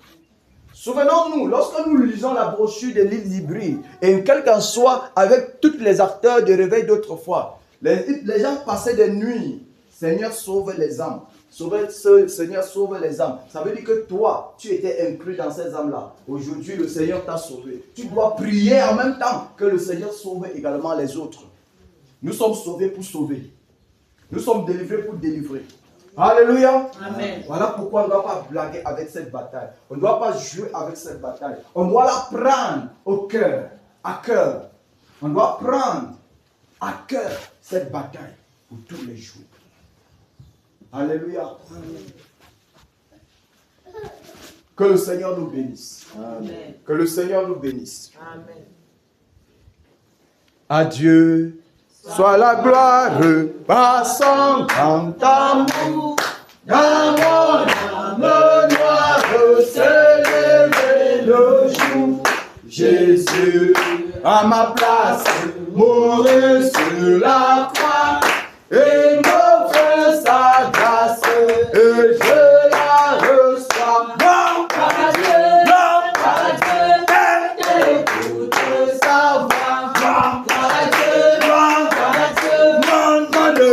Souvenons-nous, lorsque nous lisons la brochure de l'île d'Ibris, et quel qu'en soit avec tous les acteurs de réveil d'autrefois, les gens passaient des nuits. Seigneur, sauve les âmes. Seigneur, sauve les âmes. Ça veut dire que toi, tu étais inclus dans ces âmes-là. Aujourd'hui, le Seigneur t'a sauvé. Tu dois prier en même temps que le Seigneur sauve également les autres. Nous sommes sauvés pour sauver. Nous sommes délivrés pour délivrer. Alléluia. Amen. Voilà pourquoi on ne doit pas blaguer avec cette bataille. On ne doit pas jouer avec cette bataille. On doit la prendre au cœur, à cœur. On doit prendre à cœur cette bataille pour tous les jours. Alléluia. Amen. Que le Seigneur nous bénisse. Amen. Que le Seigneur nous bénisse. Amen. À Dieu soit la gloire par son grand amour. Dans mon âme noire s'est levé le jour. Jésus, à ma place, mourit sur la croix et m'offre sa grâce et je la reçois. Non, pas Dieu, non, pas Dieu, écoute sa voix. Non, pas Dieu, non, pas Dieu, non, ne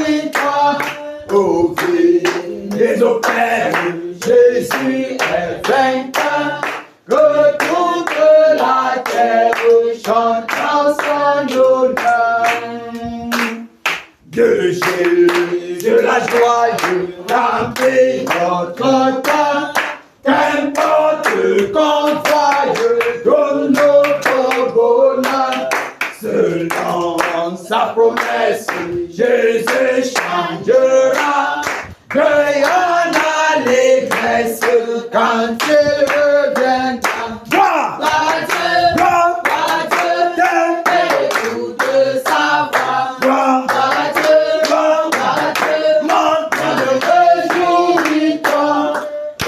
réjouis-toi. Ô vie des ô Père, Jésus est vainqueur, que toute la terre chante en son honneur. De Jésus la joie, la paix, notre temps, qu'importe qu'on voie, donne notre bonheur. Selon sa promesse, Jésus changera, cueillant l'allégresse quand il reviendra. Écoute sa voix.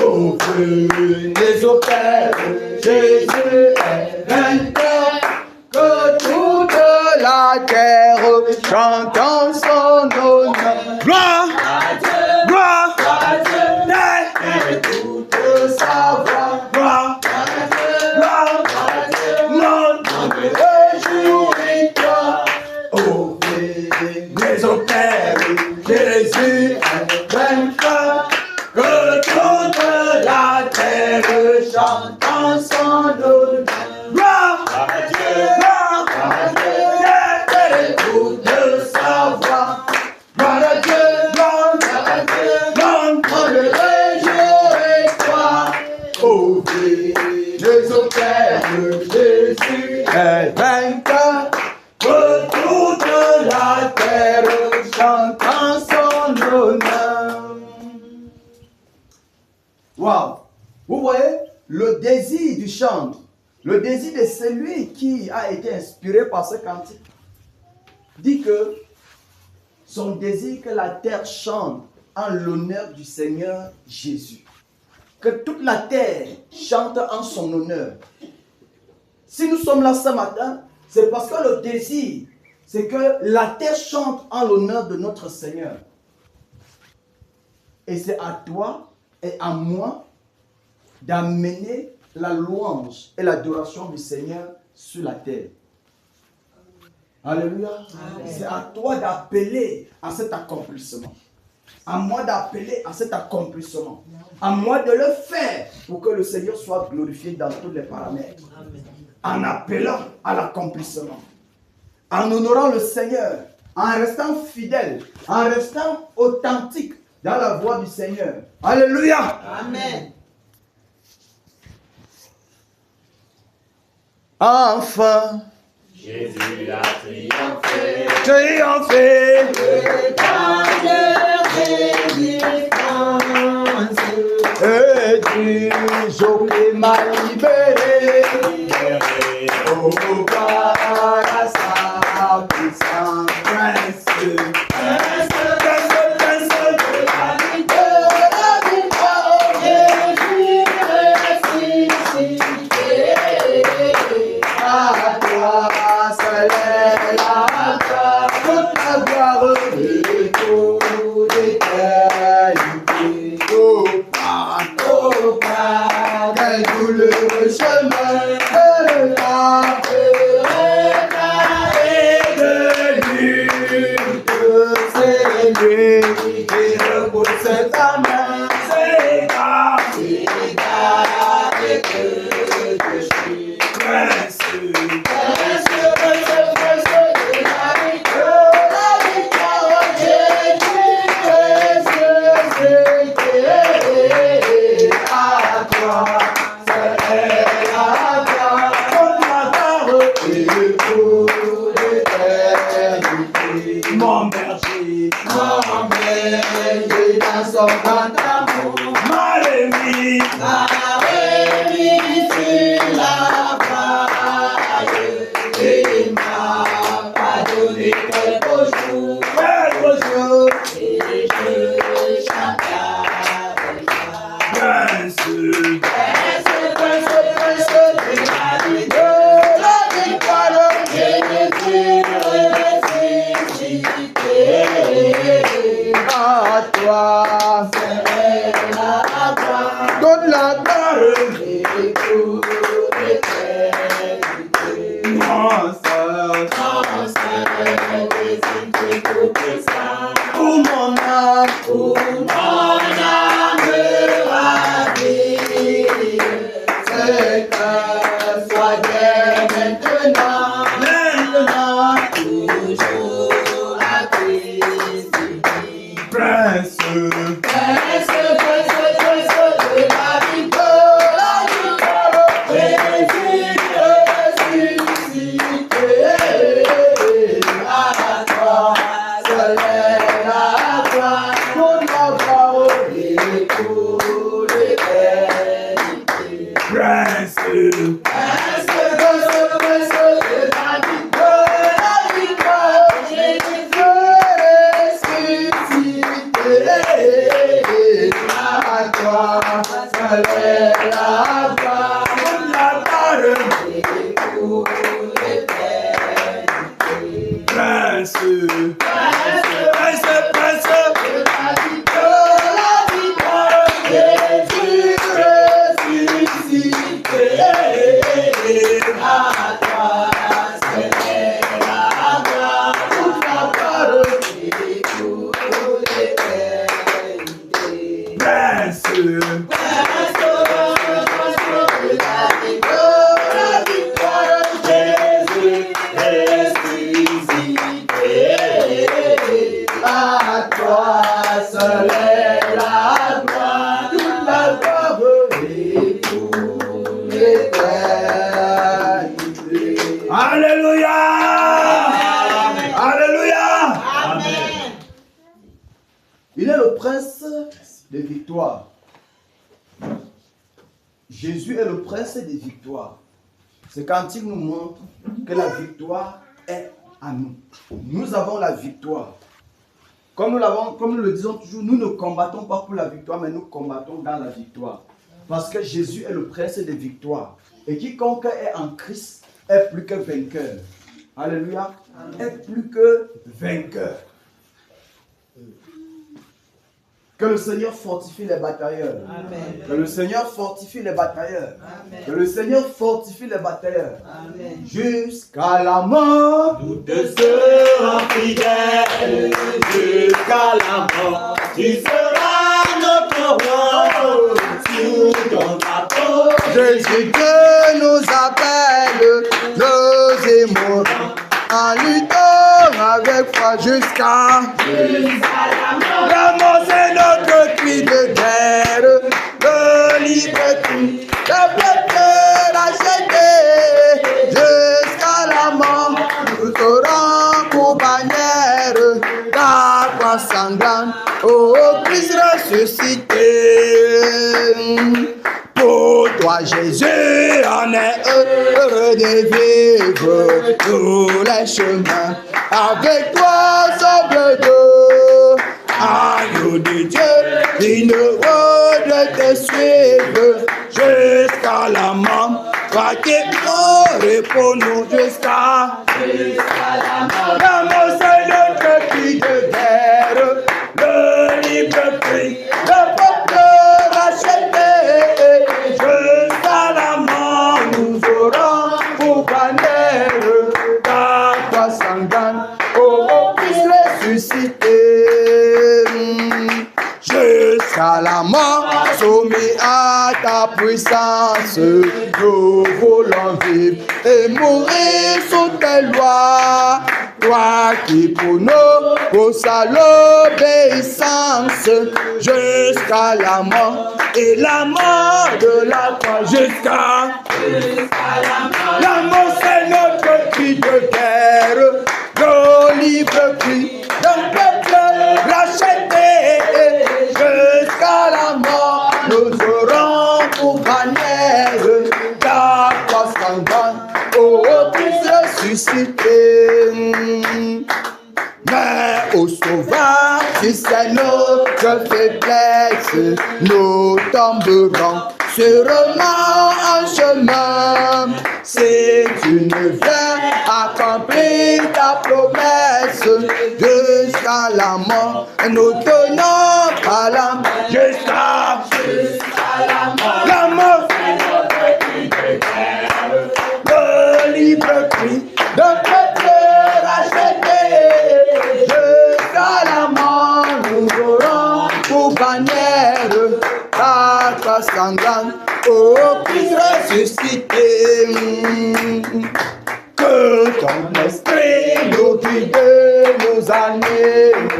Au feu des eaux Père, Jésus est vainqueur, que toute la terre chante en son honneur. Gloire à Dieu, gloire à Dieu, écoute sa voix. Gloire à Dieu, gloire à Dieu, non, réjouis-toi. Au feu des eaux Père, Jésus est vainqueur, que toute la terre chante en son honneur. Gloire à Dieu, gloire à Dieu, écoute sa voix. Gloire à Dieu, gloire à Dieu, réjouis-toi. Ô vie des eaux Père, Jésus est vainqueur, que toute la terre chante en son honneur. Wow! Vous voyez, le désir du chant, le désir de celui qui a été inspiré par ce cantique, dit que son désir que la terre chante en l'honneur du Seigneur Jésus. Que toute la terre chante en son honneur. Si nous sommes là ce matin, C'est parce que le désir, c'est que la terre chante en l'honneur de notre Seigneur. Et c'est à toi et à moi d'amener la louange et l'adoration du Seigneur sur la terre. Alléluia. C'est à toi d'appeler à cet accomplissement. À moi d'appeler à cet accomplissement. À moi de le faire pour que le Seigneur soit glorifié dans tous les paramètres. En appelant à l'accomplissement. En honorant le Seigneur. En restant fidèle. En restant authentique dans la voie du Seigneur. Alléluia. Amen. Enfin, Jésus a triomphé. triomphé. Le temps de délivrance. Et du jour qui m'a libéré. Oh, grâce à sa puissance. Jésus est le prince des victoires. Ce cantique nous montre que la victoire est à nous. Nous avons la victoire. Comme nous le disons toujours, nous ne combattons pas pour la victoire, mais nous combattons dans la victoire. Parce que Jésus est le prince des victoires. Et quiconque est en Christ est plus que vainqueur. Alléluia. Est plus que vainqueur. Que le Seigneur fortifie les batailleurs. Amen. Que le Seigneur fortifie les batailleurs. Amen. Que le Seigneur fortifie les batailleurs. Amen. Jusqu'à la mort. Nous te serons fidèles jusqu'à la mort. Tu seras notre roi. Tu dans ta peau. Jésus que nous appelle, nous aimons en luttant avec foi jusqu'à la mort. C'est notre cri de guerre, le libre cri, le peuple racheté jusqu'à la mort. Nous serons pour bannière ta croix sanglante, ô Christ ressuscité. Pour toi, Jésus, en est heureux de vivre tous les chemins. Avec toi, sauve de agneau de Dieu, une route te suivre jusqu'à la mort. Toi qui es pour nous jusqu'à la mort. La mort, c'est notre cri de guerre, le libre cri, le peuple racheté. Jusqu'à la mort, nous aurons pour bannière ta croix sanglante, ô Christ ressuscité. Jusqu'à la mort, soumis à ta puissance, nous voulons vivre et mourir sous tes lois. Toi qui pour nous possèdes l'obéissance jusqu'à la mort et la mort de la croix jusqu'à la mort. La mort, c'est notre cri de guerre, le libre cri d'un peuple racheté jusqu'à la mort. Nous aurons pour bannière ta croix sanglante, ô Christ ressuscité. Mais au Sauveur, tu sais notre faiblesse, nous tomberons sûrement en chemin. Si tu ne viens accomplir ta promesse jusqu'à la mort, nous tenons pas la main jusqu'à la mort. La mort, c'est notre cri de guerre, le libre cri d'un peuple racheté. Jusqu'à la mort, nous aurons pour bannière ta croix sanglante, ô Christ ressuscité. Que ton esprit nous guide, nous anime,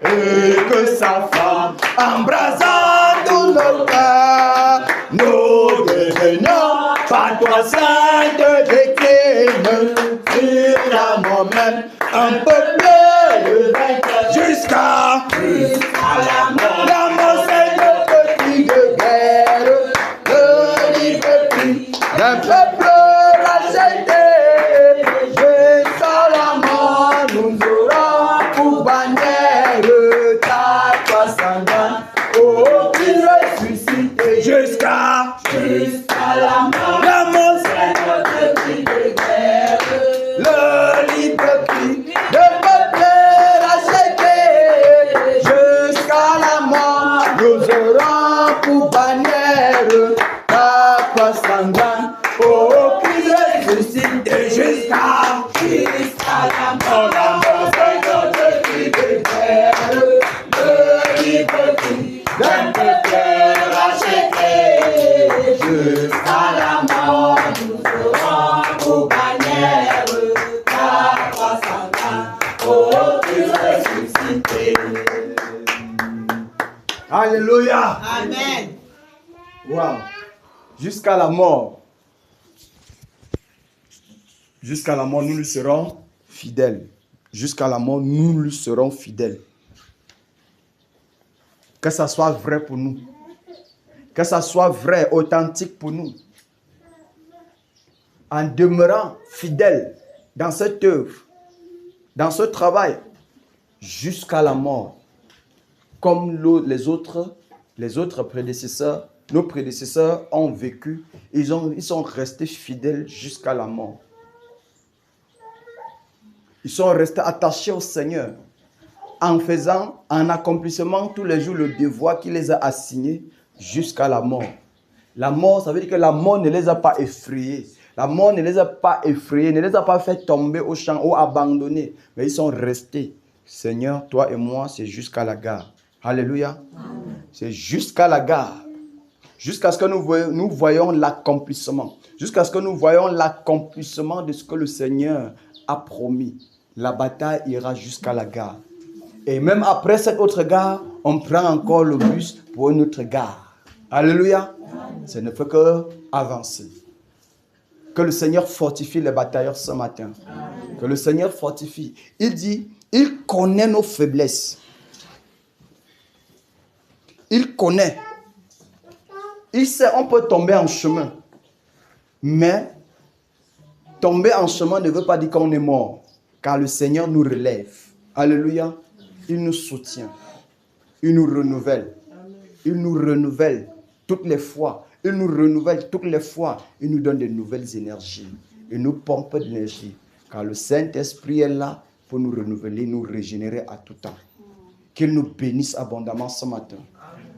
et que sa flamme embrasant tous nos cœurs, nous devenions par toi sainte décline, sur la mort même, un peuple jusqu'à la mort. La mort, c'est notre cri de guerre, le libre cri d'un peuple racheté. Jusqu'à la mort, nous aurons pour bannière ta croix sanglante, ô Christ ressuscité. Jusqu'à la mort. La mort, c'est notre cri de guerre, le libre cri d'un peuple racheté. Jusqu'à la mort, nous aurons pour bannière ta croix sanglante, ô Christ ressuscité. Jusqu'à la mort. La mort, c'est notre cri de guerre, le libre cri d'un peuple racheté. Jusqu'à la mort, nous aurons pour bannière ta croix sanglante, ô Christ ressuscité. Alléluia. Amen. Wow. Jusqu'à la mort. Jusqu'à la mort, nous lui serons fidèles. Jusqu'à la mort, nous lui serons fidèles. Que ça soit vrai pour nous. Que ça soit vrai, authentique pour nous. En demeurant fidèles dans cette œuvre, dans ce travail, jusqu'à la mort. Comme les autres prédécesseurs, nos prédécesseurs ont vécu, ils sont restés fidèles jusqu'à la mort. Ils sont restés attachés au Seigneur en accomplissant tous les jours le devoir qu'il les a assigné jusqu'à la mort. La mort, ça veut dire que la mort ne les a pas effrayés. La mort ne les a pas effrayés, ne les a pas fait tomber au champ ou abandonner. Mais ils sont restés. Seigneur, toi et moi, c'est jusqu'à la gare. Alléluia. C'est jusqu'à la gare. Jusqu'à ce que nous voyons l'accomplissement. Jusqu'à ce que nous voyons l'accomplissement de ce que le Seigneur a promis. La bataille ira jusqu'à la gare. Et même après cette autre gare, on prend encore le bus pour une autre gare. Alléluia. Ça ne fait que avancer. Que le Seigneur fortifie les batailleurs ce matin. Que le Seigneur fortifie. Il dit, il connaît nos faiblesses. Il connaît. Il sait, on peut tomber en chemin. Mais tomber en chemin ne veut pas dire qu'on est mort. Car le Seigneur nous relève. Alléluia. Il nous soutient. Il nous renouvelle. Il nous renouvelle toutes les fois. Il nous renouvelle toutes les fois. Il nous donne de nouvelles énergies. Il nous pompe d'énergie. Car le Saint-Esprit est là pour nous renouveler, nous régénérer à tout temps. Qu'il nous bénisse abondamment ce matin.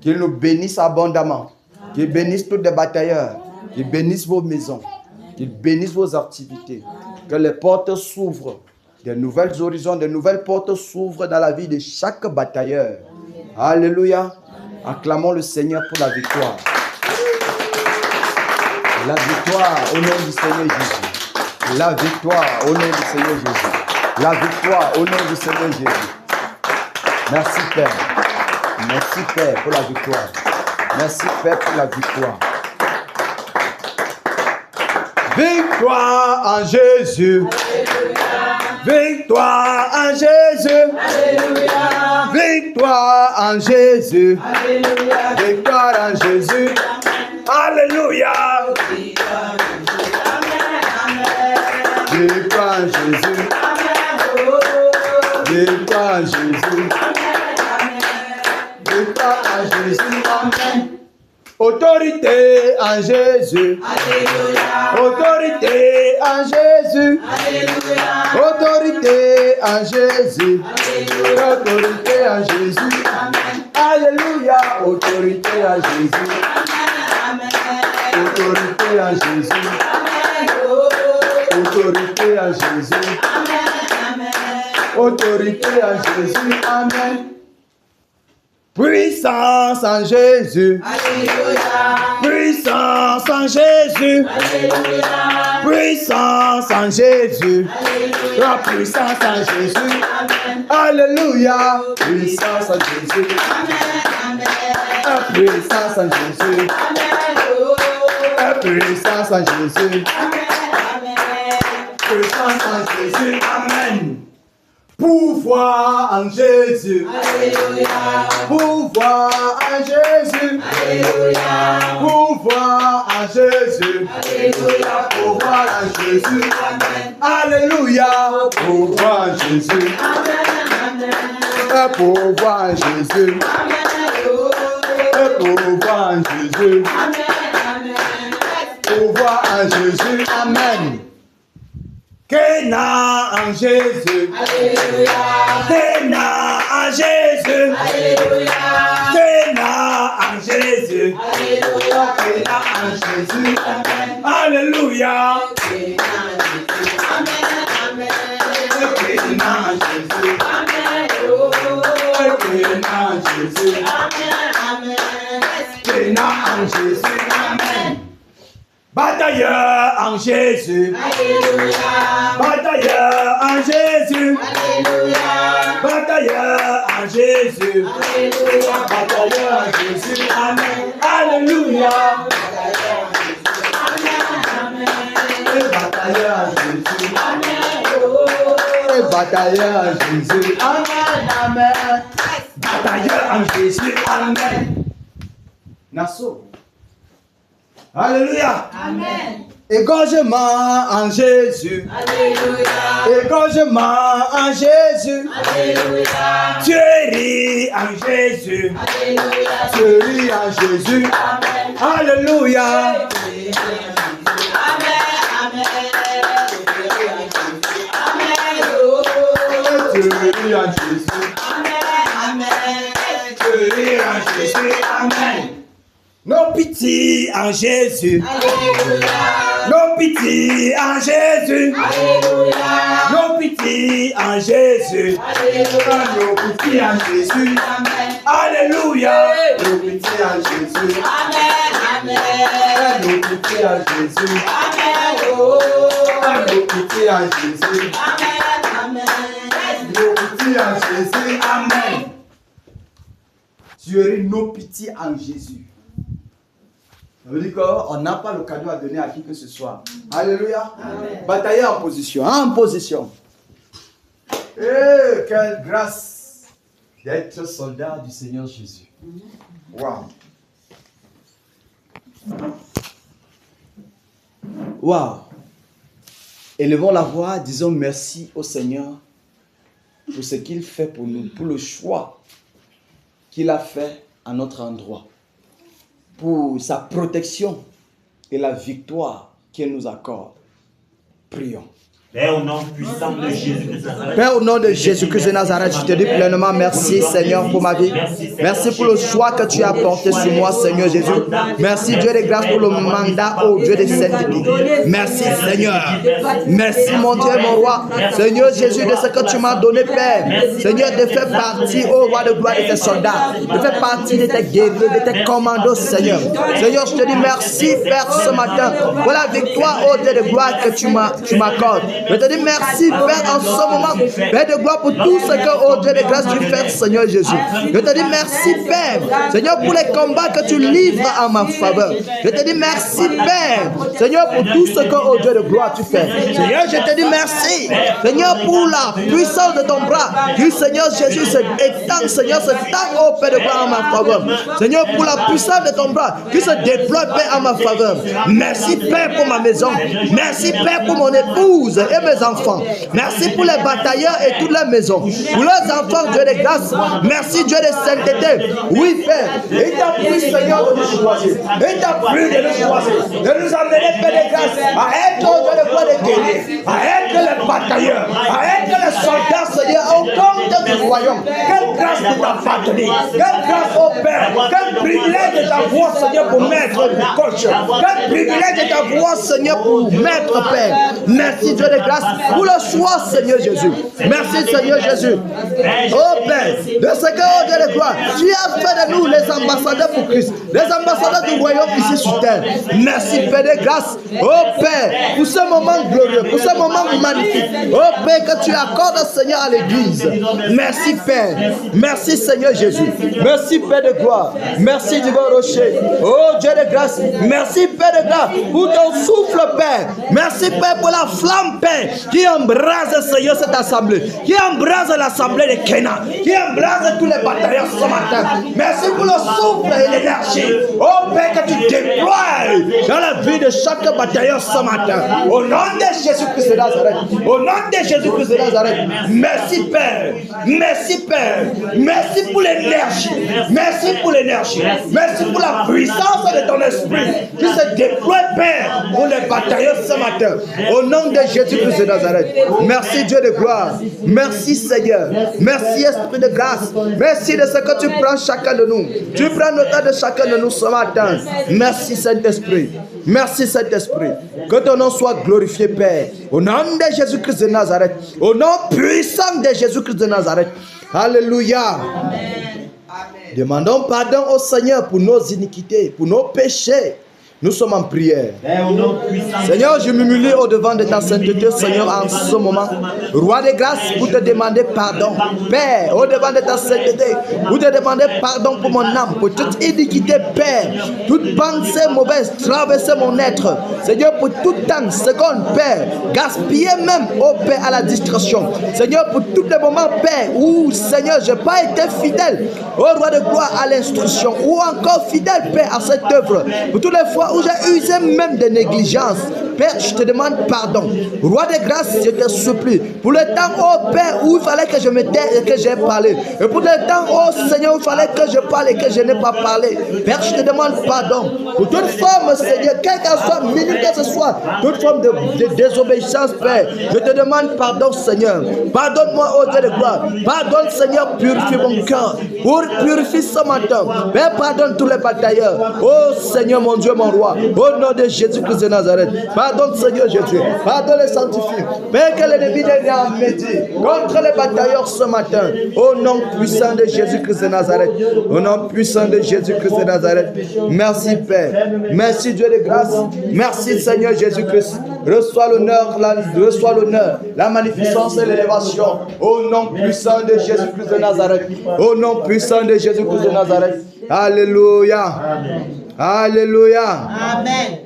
Qu'il nous bénisse abondamment. Qu'il bénisse tous les batailleurs. Qu'il bénisse vos maisons. Qu'il bénisse vos activités. Que les portes s'ouvrent. Des nouvelles horizons, de nouvelles portes s'ouvrent dans la vie de chaque batailleur. Alléluia. Acclamons le Seigneur pour la victoire. La victoire au nom du Seigneur Jésus. La victoire au nom du Seigneur Jésus. La victoire au nom du Seigneur Jésus. Merci Père. Merci Père pour la victoire. Merci Père pour la victoire. Victoire en Jésus. Victoire en Jésus. Alléluia. Victoire en Jésus. Alléluia. Victoire en Jésus. Alléluia. Victoire en Jésus. Victoire en Jésus. Victoire en Jésus. Amen. Autorité en Jésus. Alléluia. Autorité en Jésus. Alléluia. Autorité en Jésus. Alléluia. Autorité en Jésus. Alléluia. Autorité en Jésus. Autorité en Jésus. Autorité en Jésus. Autorité en Jésus. Amen. Puissance en Jésus. Alléluia. Puissance en Jésus. Alléluia. Puissance en Jésus. Alléluia. La puissance en Jésus. Amen. Alléluia. Puissance en Jésus. Amen. La puissance en Jésus. La puissance en Jésus. Puissance en Jésus. Amen. Pouvoir en Jésus. Alléluia. Pouvoir en Jésus. Alléluia. Pouvoir en Jésus. Alléluia. Pouvoir en Jésus. Amen. Alléluia. Pouvoir en Jésus. Amen. Pouvoir en Jésus. Pouvoir en Jésus. Pouvoir en Jésus. Amen. Kéna en Jésus. Alléluia. Kéna en Jésus. Alléluia. Kéna en Jésus. Alléluia. Kéna en Jésus. Alléluia. Kéna en Jésus. Kéna en Jésus. Kéna en Jésus. Amen. Batailleur en Jésus. Alléluia. Batailleur en Jésus. Alléluia. Batailleur en Jésus. Alléluia. Batailleur en Jésus. Amen. Alléluia. Batailleur en Jésus. Batailleur en Jésus. Amen. Amen. Batailleur en Jésus. Amen. Nassau. Alléluia. Amen. Égorgement en Jésus. Alléluia. Égorgement en Jésus. Alléluia. Tuerie en Jésus. Alléluia. Tuerie en Jésus. Amen. Alléluia. prie en Jésus. Amen. Je prie en Jésus. Amen. Nos pitiés en Jésus. Alléluia. Nos pitiés en Jésus. Alléluia. Nos pitiés en Jésus. Alléluia. Nos pitiés en Jésus. Amen. Alléluia. Nos pitiés en Jésus. Amen. Nos pitiés en Jésus. Amen. Oh. Nos pitiés en Jésus. Amen. Nos pitiés en Jésus. Amen. Tu aurais nos pitiés en Jésus. Ça veut dire qu'on n'a pas le cadeau à donner à qui que ce soit. Alléluia. Batailler en position. En position. Eh, quelle grâce d'être soldat du Seigneur Jésus. Waouh. Waouh. Élevons la voix, disons merci au Seigneur pour ce qu'il fait pour nous, pour le choix qu'il a fait à notre endroit, pour sa protection et la victoire qu'il nous accorde. Prions. Père, au nom puissant de Jésus-Christ de Nazareth. Père, au nom de Jésus-Christ de Nazareth, je te dis pleinement merci, Seigneur, pour ma vie. Merci pour le choix que tu as porté sur moi, Seigneur Jésus. Merci, Dieu de grâce, pour le mandat, oh Dieu de sainteté. Merci, Seigneur. Merci, mon Dieu, mon roi. Seigneur Jésus, de ce que tu m'as donné, Père. Seigneur, de faire partie, oh roi de gloire, de tes soldats. De faire partie de tes guerriers, de tes commandos, Seigneur. Seigneur, je te dis merci, Père, ce matin, pour la victoire, oh Dieu de gloire, que tu m'accordes. Je te dis merci, Père, en ce moment, Père de gloire, pour tout ce que, oh Dieu de grâce, tu fais, Seigneur Jésus. Je te dis merci, Père, Seigneur, pour les combats que tu livres en ma faveur. Je te dis merci, Père, Seigneur, pour tout ce que, oh Dieu de gloire, tu fais. Seigneur, je te dis merci, Seigneur, pour la puissance de ton bras, qui, Seigneur Jésus, se étend, Seigneur, se tend, oh Père de gloire, en ma faveur. Seigneur, pour la puissance de ton bras, qui se déploie, Père, en ma faveur. Merci, Père, pour ma maison. Merci, Père, pour mon épouse et mes enfants. Merci pour les batailleurs et toute la maison. Pour leurs enfants, Dieu de grâce. Merci, Dieu de sainteté. Oui, Père. Il t'a plu, Seigneur, de nous choisir. Il t'a plu de nous choisir. De nous amener, Père de grâce, à être, Dieu de gloire, des guerriers. À être les batailleurs. À être les soldats, Seigneur, au compte du royaume. Quelle grâce de t'appartenir. Quelle grâce, oh Père. Quel privilège de t'avoir, Seigneur, pour mettre le coach. Quel privilège de t'avoir, Seigneur, pour mettre, Père. Merci, Dieu de grâce, pour le choix, Seigneur Jésus. Merci, Seigneur Jésus. Oh Père, de ce que, oh Dieu de gloire, tu as fait de nous les ambassadeurs pour Christ, les ambassadeurs du royaume ici sur terre. Merci, Père de grâce. Oh Père, pour ce moment glorieux, pour ce moment magnifique. Oh Père, que tu accordes, Seigneur, à l'église. Merci, Père. Merci, Seigneur Jésus. Merci, Père de gloire. Merci, divin rocher. Oh Dieu de grâce. Merci, Père de grâce, pour ton souffle, Père. Merci, Père, pour la flamme, Père, qui embrase, Seigneur, cette assemblée, qui embrase l'assemblée de Kéna, qui embrase tous les bataillons ce matin. Merci pour le souffle et l'énergie. Oh Père, que tu déploies dans la vie de chaque bataillon ce matin. Au nom de Jésus-Christ de Nazareth. Au nom de Jésus-Christ de Nazareth. Merci, Père. Merci, Père. Merci pour l'énergie. Merci pour l'énergie. Merci pour la puissance de ton esprit qui se déploie, Père, pour les bataillons ce matin. Au nom de Jésus-Christ de Nazareth. Merci, Dieu de gloire. Merci, Seigneur. Merci, Esprit de grâce. Merci de ce que tu prends chacun de nous. Tu prends le temps de chacun de nous ce matin. Merci, Saint-Esprit. Merci, Saint-Esprit. Que ton nom soit glorifié, Père. Au nom de Jésus-Christ de Nazareth. Au nom puissant de Jésus-Christ de Nazareth. Alléluia. Demandons pardon au Seigneur pour nos iniquités, pour nos péchés. Nous sommes en prière. Seigneur, je m'humilie au-devant de ta sainteté, Seigneur, en ce moment. Roi de grâce, pour te demander pardon. Père, au-devant de ta sainteté, pour te demander pardon pour mon âme, pour toute iniquité, Père. Toute pensée mauvaise, traverser mon être. Seigneur, pour tout temps, seconde, Père. Gaspiller même, oh Père, à la distraction. Seigneur, pour tous les moments, Père, où, Seigneur, je n'ai pas été fidèle, oh Roi de gloire, à l'instruction. Ou encore fidèle, Père, à cette œuvre. Pour toutes les fois où j'ai usé même de négligence. Père, je te demande pardon. Roi de grâce, je te supplie. Pour le temps, oh Père, où il fallait que je me taise et que j'ai parlé. Et pour le temps, oh Seigneur, où il fallait que je parle et que je n'ai pas parlé. Père, je te demande pardon. Pour toute forme, Seigneur, quelle qu'elle soit, minime que ce soit, toute forme de désobéissance, Père, je te demande pardon, Seigneur. Pardonne-moi, oh Dieu de gloire. Pardonne, Seigneur, purifie mon cœur. Purifie ce matin. Père, pardonne tous les batailleurs. Oh Seigneur, mon Dieu, mon roi. Au nom de Jésus-Christ de Nazareth. Pardonne, Seigneur Jésus. Pardonne les sanctifiés. Père, que l'ennemi n'ait à méditer contre les batailleurs ce matin. Au nom puissant de Jésus-Christ de Nazareth. Au nom puissant de Jésus-Christ de Nazareth. Merci, Père. Merci, Dieu de grâce. Merci, Seigneur Jésus-Christ. Reçois l'honneur, la magnificence et l'élévation. Au nom puissant de Jésus-Christ de Nazareth. Au nom puissant de Jésus-Christ de Nazareth. Alléluia. Alléluia. Amen.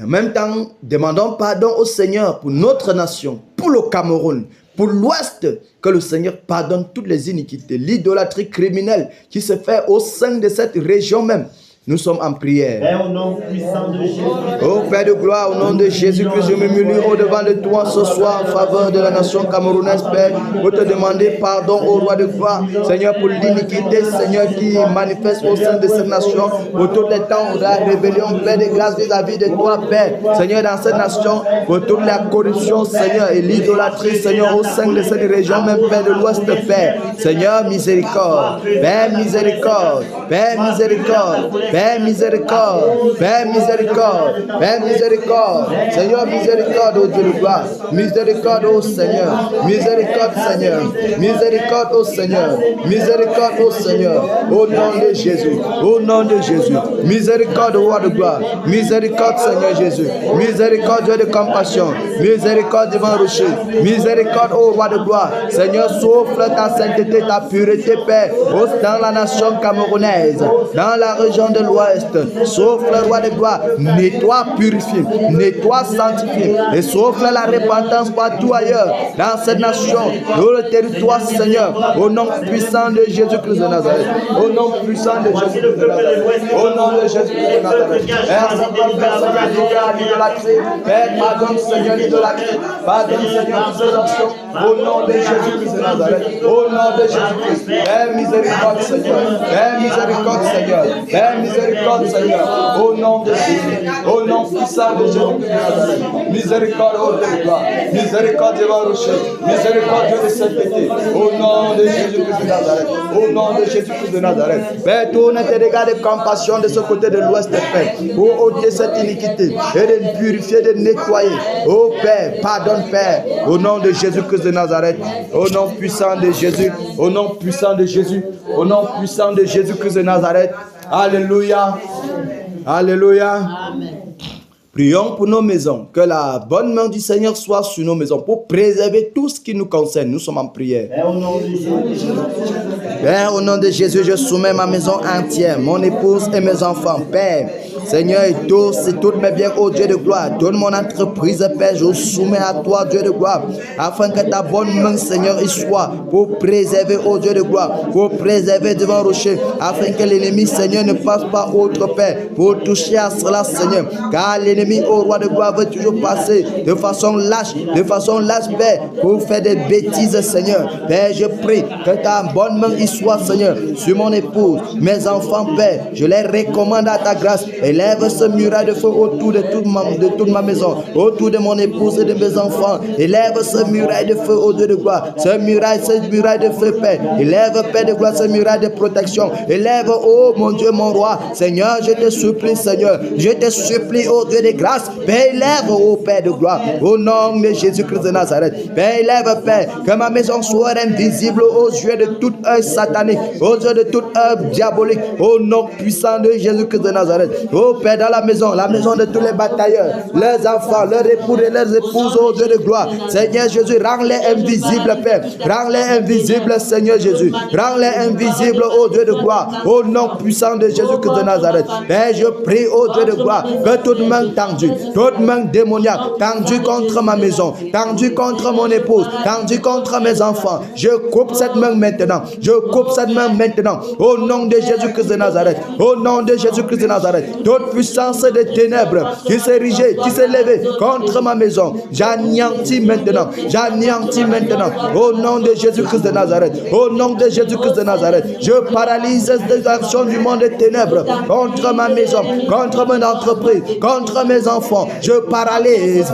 En même temps, demandons pardon au Seigneur pour notre nation, pour le Cameroun, pour l'Ouest, que le Seigneur pardonne toutes les iniquités, l'idolâtrie criminelle qui se fait au sein de cette région même. Nous sommes en prière. Père, au nom puissant de Jésus. Ô Père de gloire, au nom de Jésus-Christ, je me munis au-devant de toi ce soir en faveur de la nation camerounaise, Père, pour te demander pardon au roi de gloire, Seigneur, pour l'iniquité, Seigneur, qui manifeste au sein de cette nation, pour tous les temps de la rébellion, Père de grâce vis-à-vis de toi, Père, Seigneur, dans cette nation, pour toute la corruption, Seigneur, et l'idolâtrie, Seigneur, au sein de cette région, même Père de l'Ouest, Père, Seigneur, miséricorde, Père, miséricorde, Père, miséricorde, Père miséricorde, Père miséricorde, Père miséricorde, Seigneur miséricorde, ô Dieu de gloire, miséricorde, ô Seigneur, miséricorde, Seigneur, miséricorde, ô Seigneur, miséricorde, ô Seigneur, au nom de Jésus, au nom de Jésus, miséricorde, roi de gloire, miséricorde, Seigneur Jésus, miséricorde, Dieu de compassion, miséricorde, divin rocher, miséricorde, ô roi de gloire, Seigneur, souffle ta sainteté, ta pureté, Père, dans la nation camerounaise, dans la région de l'Ouest, sauf le roi de gloire, nettoie, purifie, nettoie, sanctifie, et sauf la repentance partout ailleurs, dans cette nation, dans le territoire, Seigneur, au nom puissant de Jésus-Christ de Nazareth, au nom puissant de Jésus-Christ de Nazareth, au nom de Jésus-Christ de Nazareth, Père, pardonne, Seigneur, l'idolâtrie, pardonne, Seigneur, l'isolation, au nom de Jésus-Christ de Nazareth, au nom de Jésus-Christ, Père, miséricorde, Seigneur, Père, miséricorde, Seigneur, Père, miséricorde, Seigneur, au nom de Jésus, au nom puissant de Jésus-Christ de Nazareth, miséricorde, ô Dieu de gloire, miséricorde, Dieu de rocher, miséricorde, Dieu de sainteté, au nom de Jésus-Christ de Nazareth, au nom de Jésus-Christ de Nazareth, Père, tourne tes regards de compassion de ce côté de l'Ouest, Père, pour ôter cette iniquité et de purifier, de nettoyer, ô Père, pardonne, Père, au nom de Jésus-Christ de Nazareth, au nom puissant de Jésus, au nom puissant de Jésus, au nom puissant de Jésus-Christ de Nazareth. Alléluia. Alléluia. Amen. Prions pour nos maisons. Que la bonne main du Seigneur soit sur nos maisons pour préserver tout ce qui nous concerne. Nous sommes en prière. Père, au nom de Jésus. Père, au nom de Jésus, je soumets ma maison entière, mon épouse et mes enfants. Père, Seigneur, et toutes mes biens, ô Dieu de gloire, donne mon entreprise, Père, je soumets à toi, Dieu de gloire, afin que ta bonne main, Seigneur, y soit pour préserver, ô Dieu de gloire, pour préserver devant le rocher, afin que l'ennemi, Seigneur, ne passe pas autre, Père, pour toucher à cela, Seigneur, car l'ennemi, ô roi de gloire, veut toujours passer de façon lâche, Père, pour faire des bêtises, Seigneur. Père, je prie que ta bonne main y soit, Seigneur, sur mon épouse, mes enfants, Père, je les recommande à ta grâce. Élève ce muraille de feu autour de toute ma maison, autour de mon épouse et de mes enfants. Élève ce muraille de feu au Dieu de gloire, ce muraille de feu, Père. Élève, Père de gloire, ce muraille de protection. Élève, oh mon Dieu, mon roi. Seigneur, je te supplie, Seigneur, je te supplie, oh Dieu de grâce. Père, élève, oh Père de gloire, au nom de Jésus-Christ de Nazareth. Père, élève, Père, que ma maison soit invisible aux yeux de toute œil satanique, aux yeux de toute œuvre diabolique, au nom puissant de Jésus-Christ de Nazareth. Oh Père, dans la maison de tous les batailleurs, leurs enfants, leurs époux et leurs épouses, oh Dieu de gloire. Seigneur Jésus, rends-les invisibles, Père. Rends-les invisibles, Seigneur Jésus. Rends-les invisibles, oh Dieu de gloire. Au nom puissant de Jésus-Christ de Nazareth. Père, je prie, oh Dieu de gloire, que toute main tendue, toute main démoniaque, tendue contre ma maison, tendue contre mon épouse, tendue contre mes enfants, je coupe cette main maintenant. Je coupe cette main maintenant. Au nom de Jésus-Christ de Nazareth. Au nom de Jésus-Christ de Nazareth. toute puissance des ténèbres qui s'érigeait, qui s'est levée contre ma maison, j'anéantis maintenant, au nom de Jésus-Christ de Nazareth, au nom de Jésus-Christ de Nazareth, je paralyse les actions du monde des ténèbres contre ma maison, contre mon entreprise, contre mes enfants, je paralyse,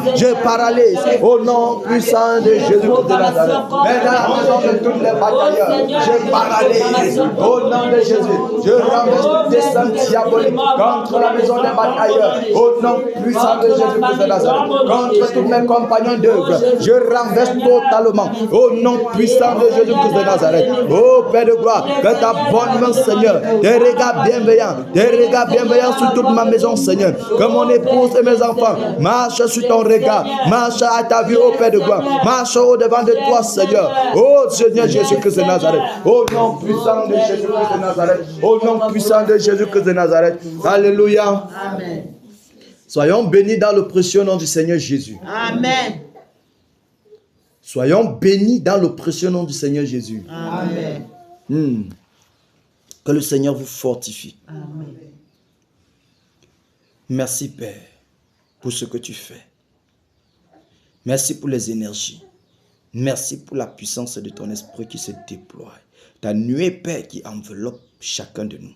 au nom puissant de Jésus-Christ de Nazareth. Maintenant, la maison de toutes les batailleurs, je paralyse, au nom de Jésus, je renverse toute descente diabolique contre la maison des batailleurs, au nom puissant de Jésus-Christ de Nazareth, contre tous mes compagnons d'œuvre, je renverse totalement, au nom puissant de Jésus-Christ de Nazareth. Oh Père de gloire, que ta bonne main, Seigneur, des regards bienveillants sur toute ma maison, Seigneur, que mon épouse et mes enfants marchent sur ton regard, marchent à ta vue, oh Père de gloire, marchent au devant de toi, Seigneur. Oh Seigneur Jésus-Christ de Nazareth, au nom puissant de Jésus-Christ de Nazareth, au nom puissant de Jésus-Christ de Nazareth. Alléluia. Amen. Soyons bénis dans le précieux nom du Seigneur Jésus. Amen. Soyons bénis dans le précieux nom du Seigneur Jésus. Amen. Que le Seigneur vous fortifie. Amen. Merci Père pour ce que tu fais. Merci pour les énergies. Merci pour la puissance de ton esprit qui se déploie. Ta nuée, Père, qui enveloppe chacun de nous.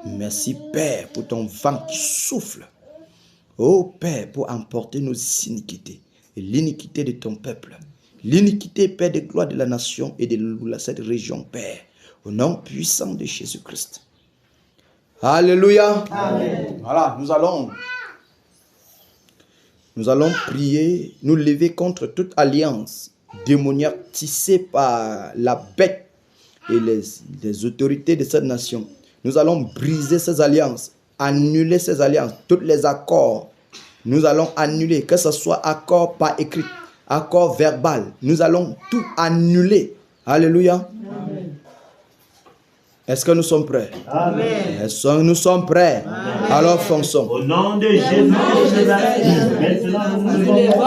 Merci Père pour ton vent qui souffle. Oh Père, pour emporter nos iniquités et l'iniquité de ton peuple. L'iniquité, Père de gloire de la nation et de cette région, Père. Au nom puissant de Jésus-Christ. Alléluia. Amen. Voilà, nous allons prier, nous lever contre toute alliance démoniaque tissée par la bête et les autorités de cette nation. Nous allons briser ces alliances, annuler ces alliances, tous les accords. Nous allons annuler, que ce soit accord par écrit, accord verbal. Nous allons tout annuler. Alléluia. Amen. Est-ce que nous sommes prêts? Amen. Est-ce que nous sommes prêts? Amen. Alors fonçons. Au nom de Jésus,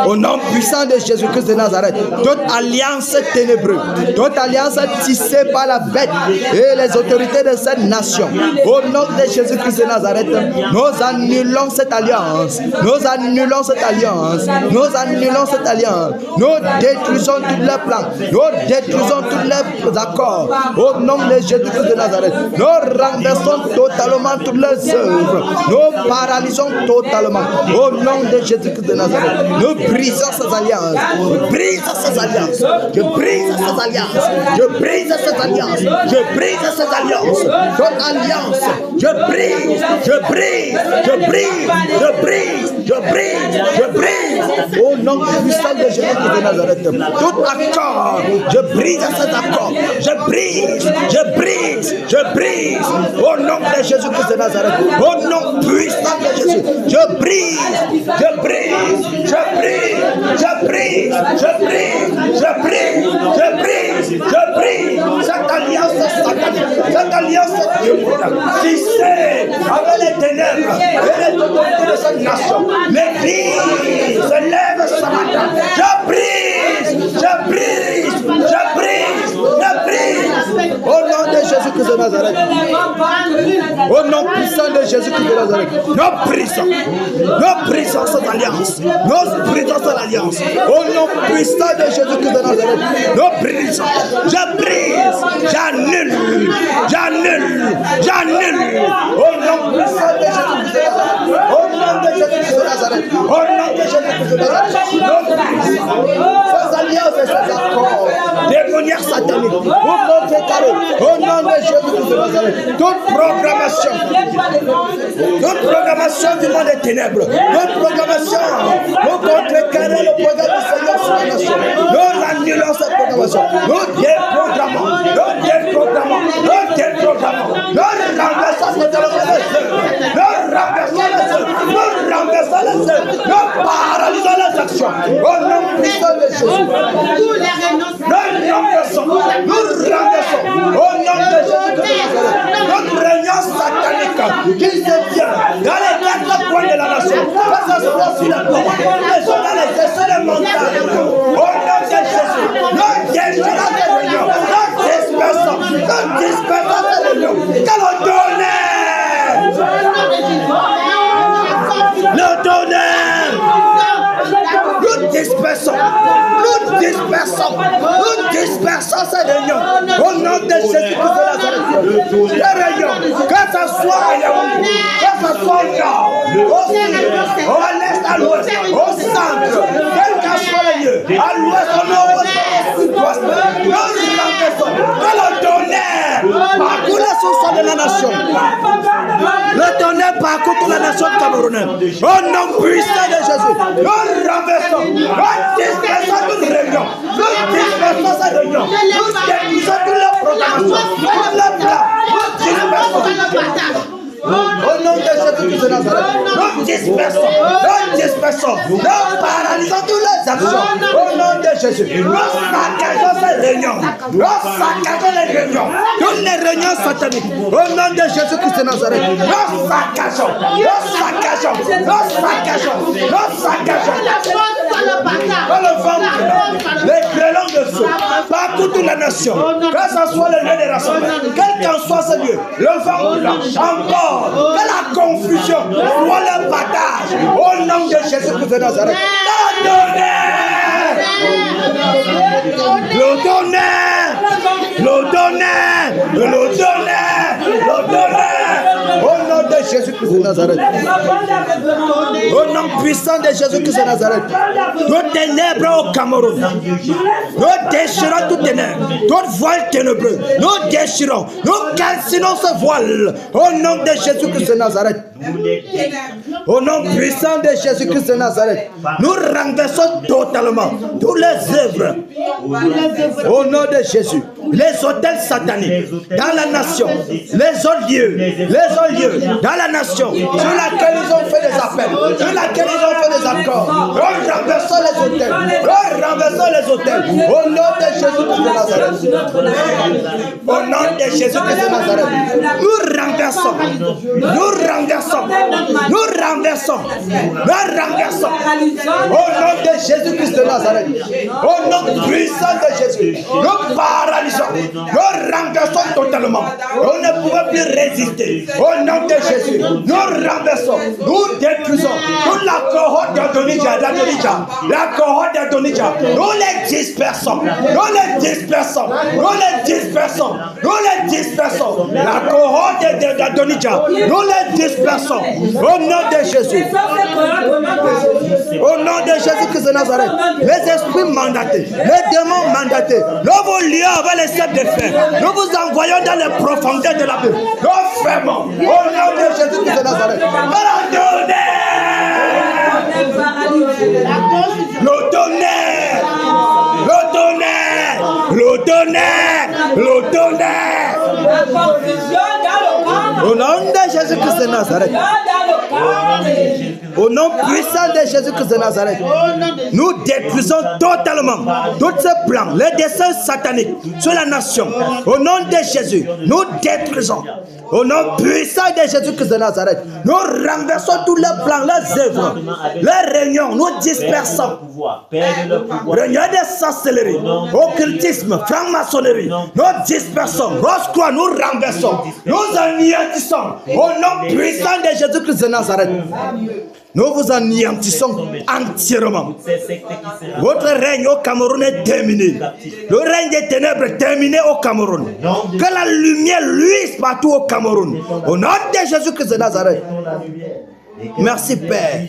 Au nom puissant de Jésus-Christ de Nazareth, toute alliance ténébreuse, toute alliance tissée par la bête et les autorités de cette nation, au nom de Jésus-Christ de Nazareth, nous annulons cette alliance, nous annulons cette alliance, nous annulons cette alliance, nous détruisons tous les plans, nous détruisons tous les accords, au nom de Jésus-Christ de Nazareth, nous renversons totalement toutes les œuvres, nous paralysons totalement, au nom de Jésus-Christ de Nazareth. Nous brisons ces alliances. Je brise ces alliances. Je brise ces alliances. Je brise ces alliances. Je brise ces alliances. Toute alliance. Je brise. Je brise. Je brise. Je brise. Je brise. Je brise. Au nom puissant de Jésus de Nazareth. Tout accord. Je brise ces accords. Je brise. Je brise. Je brise. Au nom de Jésus-Christ de Nazareth. Au nom puissant de Jésus. Je brise. Je brise. Je brise, je brise, je brise, je brise, je brise, je brise cette alliance satanique, cette alliance démoniaque, tissée avec les ténèbres et les autorités de cette nation. L'Église se lève ce matin. Je brise, je brise, je brise, je brise. Au nom de Jésus-Christ de Nazareth, au nom puissant de Jésus-Christ de Nazareth, nous brisons cette alliance. Nous brisons cette alliance. Au nom puissant de Jésus-Christ de Nazareth, nous brisons. Je brise, j'annule, j'annule, j'annule. Au nom puissant de Jésus-Christ de Nazareth, au nom de Jésus-Christ de Nazareth, au nom de Jésus-Christ de Nazareth, nous brisons ces alliances et ces accords démoniaques sataniques. Vous contrecarrez au nom de Jésus-Christ de Nazareth toute programmation du monde des ténèbres, toute programmation pour contrecarrer le programme du Seigneur sur la nation. Nous annulons cette programmation. Nous déprogrammons, nous renversons les œuvres, nous paralysons les actions. Au nom puissant de Jésus, nous renversons, au nom de Jésus, notre réunion satanique qui se tient dans les quatre coins de la nation, que ce soit sur la porte, les montagnes, au nom de Jésus, nous détruisons ces réunions, nous dispersons ces réunions, que l'on donne. Que ça soit à Yaoundé, que ça soit au nord, au sud, à l'est, à l'ouest, au centre, quel que soit le lieu, à l'ouest, au nord, au sud-ouest, que le tonnerre parcourt la source de la nation. Le tonnerre parcourt toute la nation camerounaise. Au nom puissant de Jésus, nous renversons, nous dispersons toute réunion, nous dispersons cette réunion, nous détruisons toutes les proclamations, tous les plans, nous dispersons. Au nom de Jésus de Nazareth, nous dispersons, nous paralysons toutes les actions. Au nom de Jésus, nous saccageons ces réunions, nous saccageons les réunions, toutes les réunions sataniques. Au nom de Jésus-Christ de Nazareth, nous saccageons. Dans le ventre, les grêlons de feu, partout toute la nation, que ce soit le lieu des rassemblements, quel qu'en soit ce lieu, le ventre, encore, que la confusion soit le partage, au nom de Jésus-Christ de Nazareth. Au nom de Jésus-Christ de Nazareth. Au nom puissant de Jésus-Christ de Nazareth. Nos ténèbres au Cameroun. Nous déchirons tout ténèbres, tout voile ténébreux. Nous déchirons, nous calcinons ce voile. Au nom de Jésus-Christ de Nazareth. Au nom puissant de Jésus-Christ de Nazareth. Nous renversons totalement toutes les œuvres. Au nom de Jésus. Les hôtels sataniques dans la nation, les autres lieux dans la nation sur laquelle ils ont fait des appels, sur laquelle ils ont fait des accords. Nous renversons les hôtels. Au nom de Jésus-Christ de Nazareth. Au nom de Jésus-Christ de Nazareth. Nous renversons. Au nom de Jésus-Christ de Nazareth. Au nom puissant de Jésus. Nous paralysons. Nous renversons totalement. On ne pouvait plus résister. Au nom de Jésus, nous renversons, nous détruisons toute la cohorte d'Adonija, la cohorte d'Adonija. Nous les dispersons. La cohorte d'Adonija, nous les dispersons. Au nom de Jésus. Au nom de Jésus-Christ de Nazareth, les esprits mandatés, les démons mandatés, nous vous lions avec les sept de fer. Nous vous envoyons dans les profondeurs de la Bible. Nous fermons. Au nom de Jésus-Christ de Nazareth. Le tonnerre. Au nom de Jésus-Christ de Nazareth. Au nom puissant de Jésus-Christ de Nazareth. Nous détruisons totalement tous ces plans, les desseins sataniques sur la nation. Au nom de Jésus, nous détruisons. Au nom puissant de Jésus-Christ de Nazareth, nous renversons tous les plans, les œuvres, les réunions, nous dispersons. Réunions de sorcellerie, occultisme, franc-maçonnerie, nous dispersons. Rose-Croix, nous renversons. Nous anéantissons. Au nom puissant de Jésus-Christ de Nazareth. Nous vous anéantissons entièrement. Votre règne au Cameroun est terminé. Le règne des ténèbres est terminé au Cameroun. Que la lumière luise partout au Cameroun. Au nom de Jésus-Christ de Nazareth. Merci Père.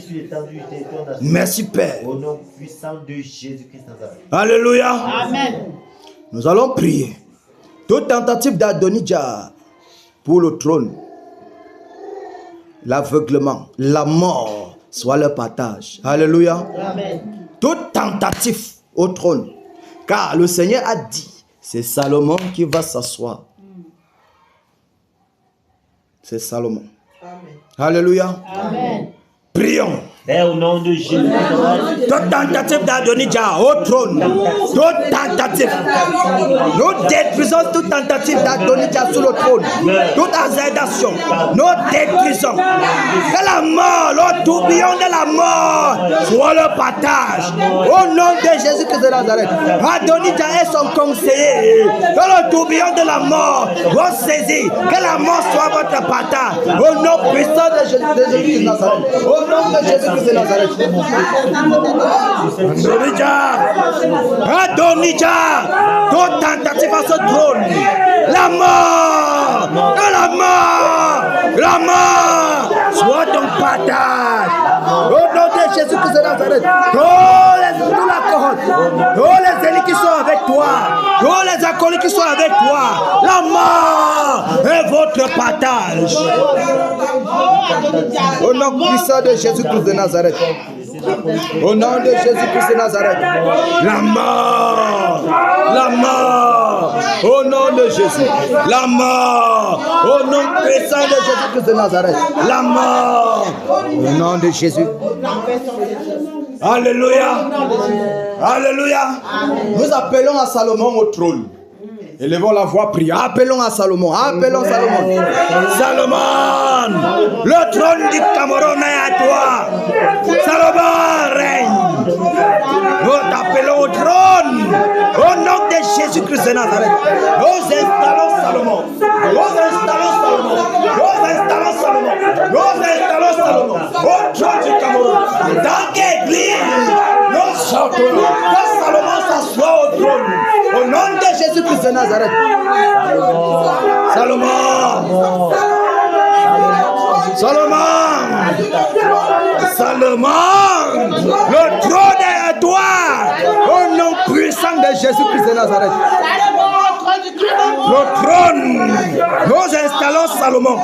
Merci Père. Au nom puissant de Jésus-Christ de Nazareth. Alléluia. Amen. Nous allons prier. Toute tentative d'Adonija pour le trône, l'aveuglement, la mort, soit le partage. Alléluia. Amen. Toute tentative au trône. Car le Seigneur a dit, c'est Salomon qui va s'asseoir. C'est Salomon. Amen. Alléluia. Amen. Prions. Père, au nom de Jésus. Toute tentative d'Adonija au trône, toute tentative, nous détruisons toute tentative d'Adonija sur le trône, toute azédation, nous détruisons. Que la mort, le tourbillon de la mort, soit le partage. Au nom de Jésus-Christ de Nazareth, Adonija et son conseiller, que le tourbillon de la mort va saisir, que la mort soit votre partage. Au nom puissant de Jésus-Christ de Nazareth, au nom de Jésus-Christ Jésus-Christ de Nazareth. Adonija, toute tentative à ce trône, la mort, soit ton partage. Au nom de Jésus-Christ de Nazareth, tous la cohorte, tous les élites qui sont avec toi, tous les acolytes qui sont avec toi, la mort est votre partage. Au nom puissant de Jésus-Christ de Nazareth. Au nom de Jésus-Christ de Nazareth. La mort. Au nom de Jésus. La mort. Au nom puissant de Jésus-Christ de Nazareth. La mort. Au nom de Jésus. Alléluia. Alléluia. Nous appelons à Salomon au trône. Élevons la voix, prions. Appelons à Salomon. Appelons Salomon. Salomon, le trône du Cameroun est à toi. Salomon règne. Nous t'appelons au trône. Au nom de Jésus-Christ de Nazareth. Nous installons Salomon. Nous installons Salomon. Nous installons Salomon. Nous installons Salomon. Au trône du Cameroun. Dans l'église, nous chantons que Salomon s'assoit au trône. Au nom de Jésus-Christ de Nazareth. Salomon. Le trône est à toi. Au nom puissant de Jésus-Christ de Nazareth. Le trône. Nous installons Salomon.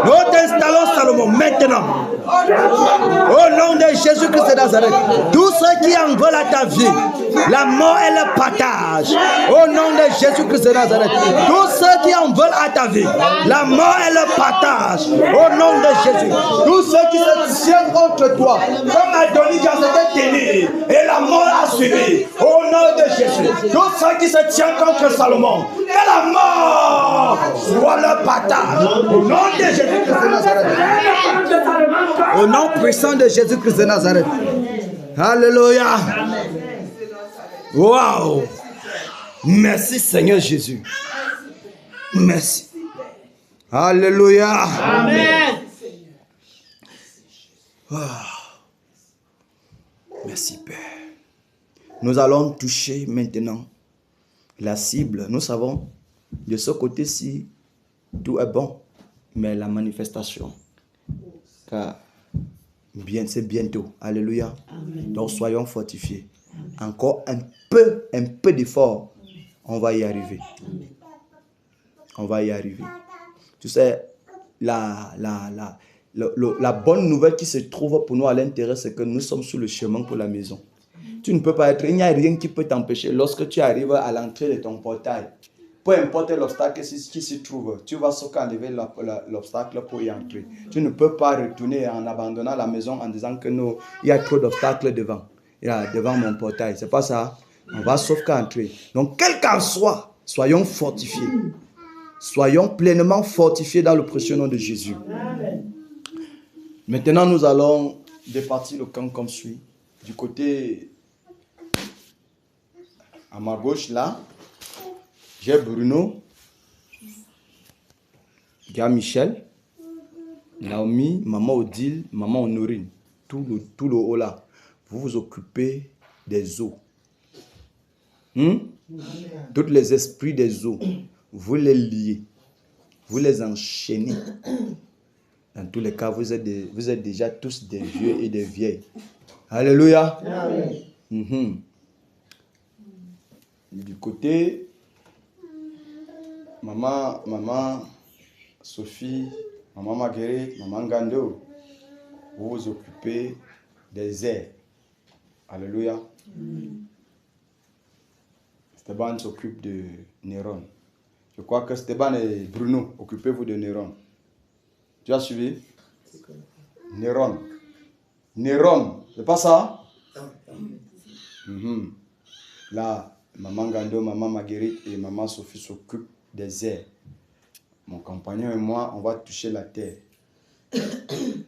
Nous installons Salomon maintenant. Au nom de Jésus-Christ de Nazareth. Tous ceux qui en veulent à ta vie, la mort est le partage. Au nom de Jésus-Christ de Nazareth. Tous ceux qui en veulent à ta vie, la mort est le partage. Au nom de Jésus. Tous ceux qui se tiennent contre toi, comme Adonija s'était tenu et la mort a suivi. Au nom de Jésus. Tous ceux qui se tiennent contre Salomon, que la mort soit le partage. Au nom de Jésus-Christ de Nazareth. Au nom puissant de Jésus-Christ de Nazareth. Alléluia. Wow. Merci Seigneur Jésus. Merci. Alléluia. Amen. Wow. Merci Père. Nous allons toucher maintenant la cible. Nous savons de ce côté-ci, tout est bon, mais la manifestation, car c'est bientôt. Alléluia. Amen. Donc soyons fortifiés. Amen. Encore un peu d'effort, on va y arriver. Amen. On va y arriver. Tu sais, la bonne nouvelle qui se trouve pour nous à l'intérieur, c'est que nous sommes sur le chemin pour la maison. Tu ne peux pas être, il n'y a rien qui peut t'empêcher. Lorsque tu arrives à l'entrée de ton portail, peu importe l'obstacle qui s'y trouve, tu vas enlever l'obstacle pour y entrer. Tu ne peux pas retourner en abandonnant la maison en disant que non, il y a trop d'obstacles devant mon portail. C'est pas ça. On va sauf qu'à entrer. Donc, quel qu'en soit, soyons fortifiés. Soyons pleinement fortifiés dans le précieux nom de Jésus. Amen. Maintenant, nous allons départir le camp comme suit. Du côté à ma gauche, là, j'ai Bruno, Gars Michel, Naomi, Maman Odile, Maman Honorine. Tout le haut là. Vous vous occupez des eaux. Tous les esprits des eaux, vous les liez. Vous les enchaînez. Dans tous les cas, vous êtes déjà tous des vieux et des vieilles. Alléluia. Du côté, maman Sophie, maman Marguerite, maman Gando, vous vous occupez des airs. Alléluia. Stéban s'occupe de Néron. Je crois que Stéban et Bruno, occupez-vous de Néron. Tu as suivi? Néron. Néron, c'est pas ça? Là, maman Gando, maman Marguerite et maman Sophie s'occupent des airs. Mon compagnon et moi, on va toucher la terre.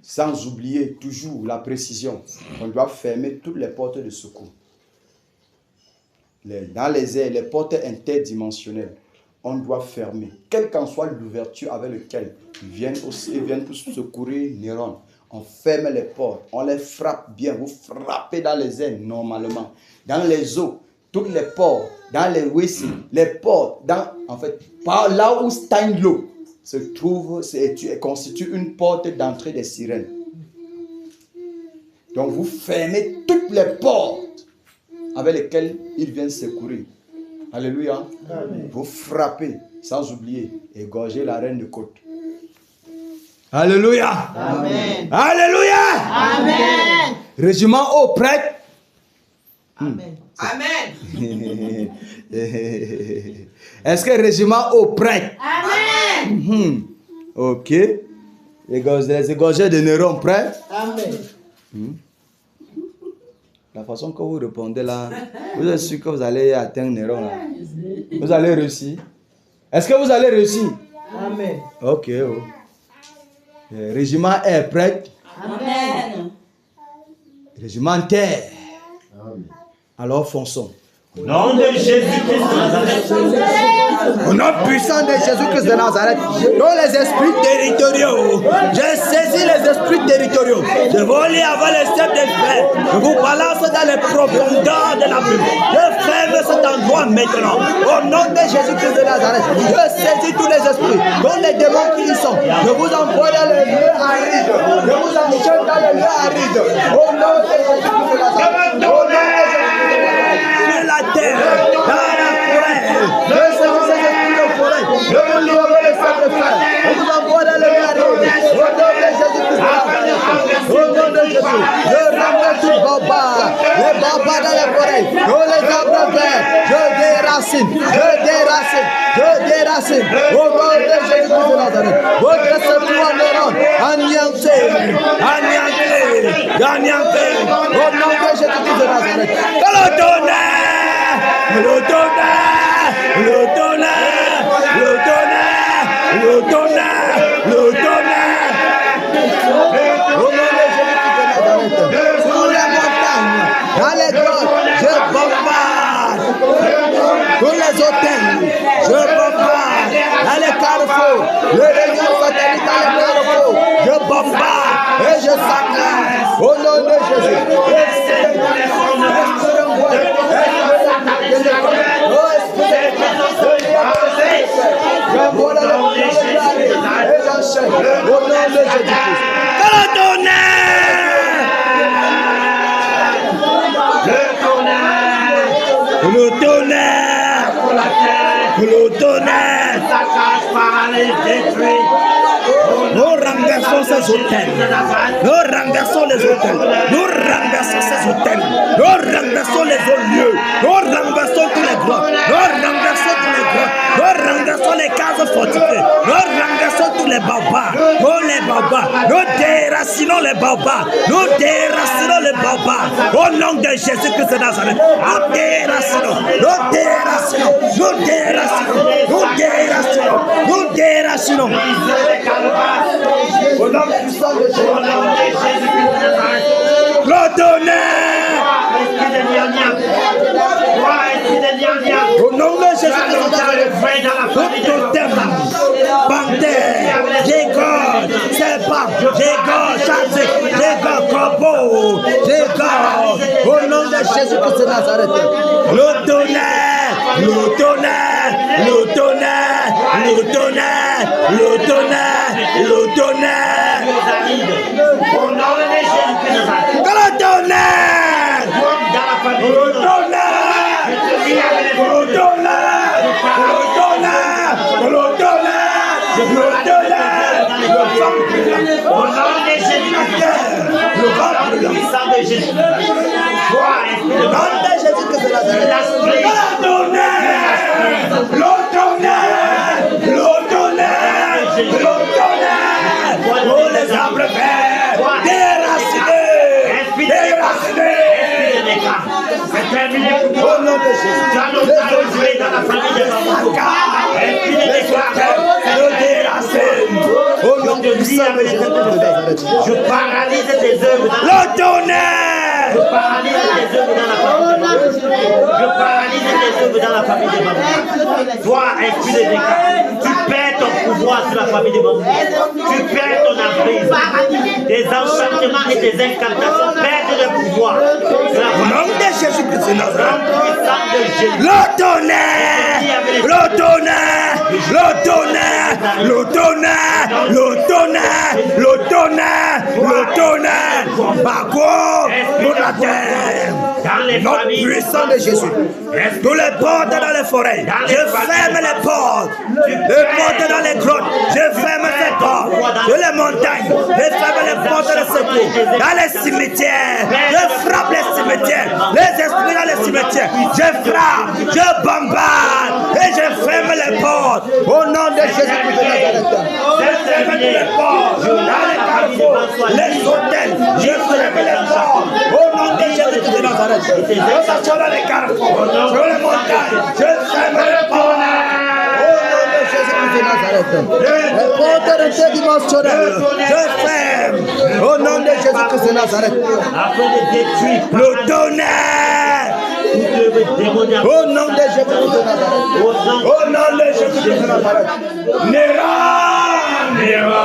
Sans oublier toujours la précision. On doit fermer toutes les portes de secours. Dans les airs, les portes interdimensionnelles, on doit fermer. Quelle qu'en soit l'ouverture avec laquelle ils viennent pour secourir Néron. on ferme les portes, on les frappe bien. Vous frappez dans les airs normalement. Dans les eaux, toutes les portes, dans les WC, les portes, en fait, par là où stagne l'eau, se trouve, constitue une porte d'entrée des sirènes. Donc vous fermez toutes les portes avec lesquelles ils viennent secourir. Alléluia. Amen. Vous frappez, sans oublier, égorger la reine de côte. Alléluia. Amen. Alléluia. Amen. Régiment au prêtre. Amen. Amen. Est-ce que régiment au prêtre? Amen. Ok. Les égorgés de Néron prêts? Amen. La façon que vous répondez là, vous êtes sûr que vous allez atteindre Néron là? Vous allez réussir? Est-ce que vous allez réussir? Amen. Ok. Oh. Le régiment est prêt. Amen. Régimentaire. Alors fonçons. Au nom de Jésus-Christ de Nazareth. Au nom puissant de Jésus-Christ de Nazareth, tous les esprits territoriaux, je saisis les esprits territoriaux, je vole avant les chefs des frères, je vous balance dans les profondeurs de la pluie, je ferme cet endroit maintenant, au nom de Jésus-Christ de Nazareth, je saisis tous les esprits, dont les démons qui y sont, je vous envoie dans les lieux arides, je vous enchaîne dans les lieux arides, au nom de Jésus-Christ de Nazareth, au nom de Jésus-Christ de Nazareth, sur la terre, dans la forêt, je saisis ces esprits de forêt, je vous livre les chefs de frères, je vous envoie dans les lieux arides, au nom de Jésus-Christ de Nazareth, au nom de Jésus, je ramène tout barbare, les barbares dans les forêts, tous les arbres verts, je déracine, au nom de Jésus-Christ de Nazareth, votre secours Néron, anéanti, au nom de Jésus-Christ de Nazareth, que le sur les montagnes, dans les grottes, je bombarde. Tous les hôtels, je bombarde. Dans les carrefours, les réunions satellite dans les carrefours, je bombarde et je saccage. Au nom de Jésus. Au nom de Jésus-Christ. Le tonnerre s'attache par les détruits. Nous renversons ces hôtels. Nous renversons les hôtels. Nous renversons ces hôtels. Nous renversons les hauts lieux. Nous renversons tous les grottes. Nous renversons tous les grottes. Nous renversons les cases fortifiées. Nous renversons tous les barbares. Tous les barbares. Nous déracinons les barbares. Nous déracinons les barbares. Au nom de Jésus-Christ de Nazareth. Nous déracinons. Nous déracinons. Nous déracinons. Nous déracinons. Nous déracinons. Au nom puissant de Jésus. Le tonnerre. Au nom de Jésus-Christ. Tout totem, panthère, dégorge, serpent, dégorge, chassé, dégorge, corbeau, dégorge. Au nom de Jésus-Christ de Nazareth. Le tonnerre, le tonnerre, le tonnerre, le tonnerre, le tonnerre, le tonnerre. Au nom de Jésus-Christ de Nazareth. Le tonnerre, le tonnerre, le tonnerre, le tonnerre, le tonnerre, Au nom de Jésus-Christ. Le puissant de Jésus. le nom de Jésus-Christ de Nazareth. Le tonnerre, le tonnerre, le tonnerre, le tonnerre, pour les arbres verts, déracinés, déracinés. C'est terminé pour toi. Au nom de Jésus. Tu as notre joué dans la famille des enfants. Au nom de Jésus. Je paralyse tes œuvres. Le tonnerre. Je paralyse tes œuvres dans la famille. Je paralyse tes œuvre dans la famille des mamans. Toi, esprit de décap, tu perds ton pouvoir sur la famille des mamans. Tu perds ton emprise. Tes enchantements et tes incantations perdent le pouvoir. Au nom de Jésus-Christ de Nazareth. Le Le tonnerre, le tonnerre, le tonnerre, le tonnerre, le tonnerre, le tonnerre, le tonnerre. Par quoi nous la terre. Notre puissant de Jésus. Tous les portes dans les forêts. Je ferme les portes. Les portes dans les grottes. Je ferme les portes. Dans les montagnes. Je ferme les portes de secours. Dans les cimetières. Je frappe les cimetières. Les esprits dans les cimetières. Je frappe. Je bombarde. Et je ferme les portes. Au nom de Jésus-Christ de Nazareth. Je ferme les portes. Dans les carrefours. Les hôtels. Je ferme les portes. Au nom de Jésus-Christ de Nazareth. Je suis dans les carrefours. Sur les montagnes. Je ferme les portes. Les portes interdimensionnelles, je ferme au nom de Jésus-Christ de Nazareth. Afin de détruire Le tonnerre au nom de Jésus-Christ de Nazareth. Au nom de Jésus-Christ de Nazareth. Néra, Néra.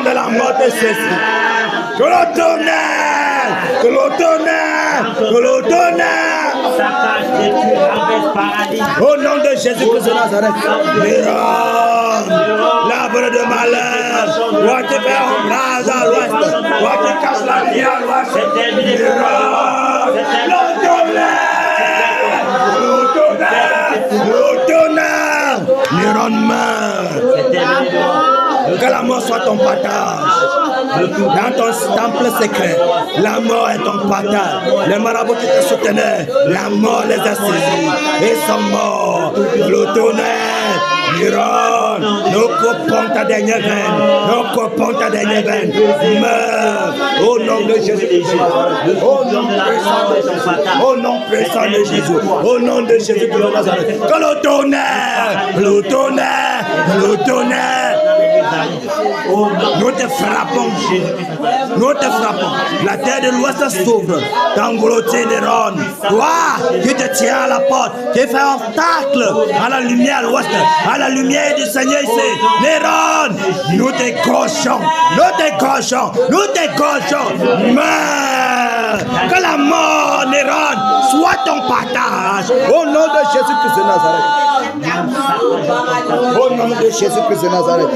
De la mort de Jésus. Que le tonnerre, que le tonnerre, que le tonnerre. Au nom de Jésus-Christ de Nazareth. L'arbre de malheur, toi qui fais ombrage à l'ouest, toi qui caches la vie à l'ouest. Le tonnerre, le tonnerre, Néron meurt. Que la mort soit ton partage. Dans ton temple secret, la mort est ton partage. Les marabouts qui te soutenaient, la mort les a saisis. Et sont morts. Le tonnerre, Néron, nous coupons ta dernière veine. Nous coupons ta dernière veine. Meurs au nom de Jésus-Christ. Au nom puissant de Jésus. Au nom de Jésus de Nazareth. Que le tonnerre, le tonnerre, le tonnerre. Nous te frappons, nous te frappons. La terre de l'ouest s'ouvre, t'engloutit les rondes. Toi qui te tiens à la porte, qui fais obstacle à la lumière à l'ouest, à la lumière du Seigneur ici. Les rondes, nous t'égorgeons, nous t'égorgeons, nous t'égorgeons. Meurs, que la mort, les rondes, soit ton partage. Au nom de Jésus-Christ de Nazareth. Au nom de Jésus-Christ de Nazareth.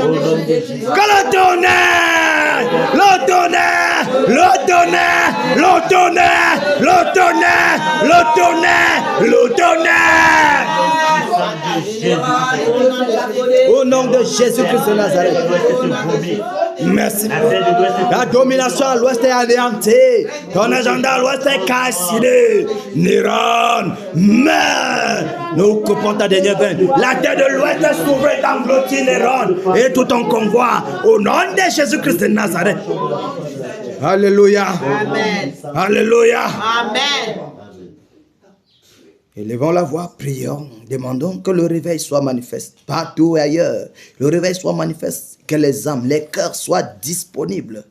Que le tonnerre, le tonnerre, le tonnerre, le tonnerre, le tonnerre, le tonnerre, le tonnerre. Au nom de Jésus-Christ de Nazareth. Merci. La domination à l'ouest est anéantie. Ton agenda à l'ouest est calciné. Néron, meurs. Nous coupons ta dernière veine. La terre de l'ouest est s'ouvre et t'engloutit Néron et tout ton convoi. Au nom de Jésus-Christ de Nazareth. Alléluia. Amen. Alléluia. Amen. Élevons la voix, prions, demandons que le réveil soit manifeste partout et ailleurs. Le réveil soit manifeste, que les âmes, les cœurs soient disponibles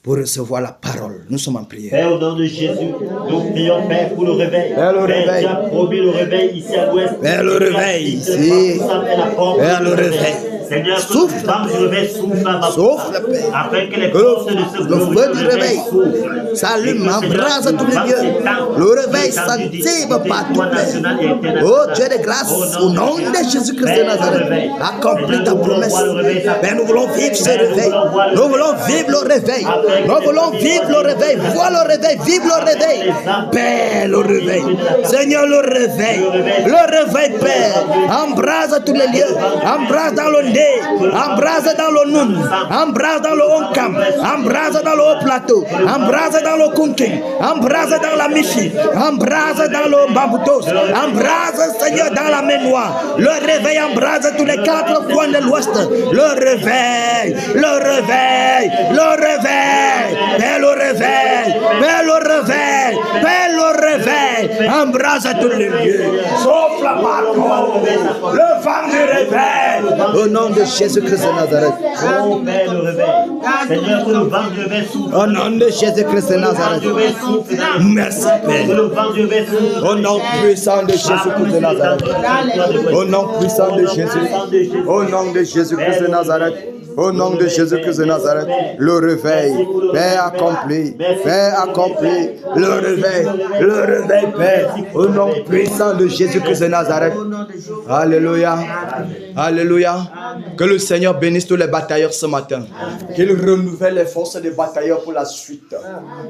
pour recevoir la parole. Nous sommes en prière. Père, au nom de Jésus, nous prions, Père, pour le réveil. Père, le réveil. Tu as promis le réveil ici à l'ouest. Père, le réveil ici. Père, le réveil. Seigneur, Souffle, souffle, Père. Afin que les Que le feu du réveil s'allume, embrase tous les lieux. Le réveil s'active partout, Père. Oh Dieu de grâce, au nom de Jésus-Christ de Nazareth, accomplis ta promesse. Père, nous voulons vivre ce réveil. Nous voulons vivre le réveil. Nous voulons vivre le réveil, voir le réveil, vivre le réveil. Père, le réveil. Seigneur, le réveil. Le réveil, Père. Embrase tous les lieux. Embrase dans le nez. Embrase dans le noun. Embrase dans le Onkam. Embrase dans le haut plateau. Embrase dans le Kunking. Embrase dans la Michi. Embrase dans le Bamboutos. Embrase, Seigneur, dans la Ménoire. Le réveil embrase tous les 4 coins de l'Ouest. Le réveil. Le réveil. Le réveil. Père, le réveil. Père, le réveil. Père, le réveil. Embrase tous les lieux. Sauf la parole. Le vent du réveil. Au nom de Jésus-Christ de Nazareth. Oh Père, le réveil. Seigneur, que le vent du réveil souffle. Au nom de Jésus-Christ de Nazareth. Merci, Père. Que le vent du réveil souffle. Au nom puissant de Jésus-Christ de Nazareth. Au nom puissant de Jésus. Au nom de Jésus-Christ de Nazareth. Au nom de Jésus-Christ de Nazareth, le réveil, Père accompli, Père accompli, le réveil, Père, au nom puissant de Jésus-Christ de Nazareth. Alléluia, alléluia. Que le Seigneur bénisse tous les batailleurs ce matin. Qu'il renouvelle les forces des batailleurs pour la suite.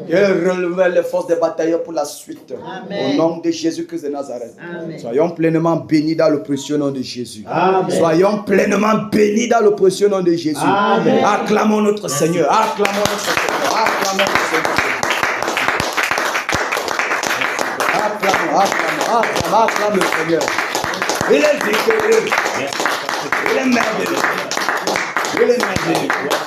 Qu'il renouvelle les forces des batailleurs pour la suite. Au nom de Jésus-Christ de Nazareth. Soyons pleinement bénis dans le précieux nom de Jésus. Soyons pleinement bénis dans le précieux nom de Jésus. Amen. Acclamons notre Seigneur. Acclamons notre Seigneur. Acclamons notre Seigneur. Acclame le Seigneur. Il est victorieux. Il est merveilleux. Il est merveilleux.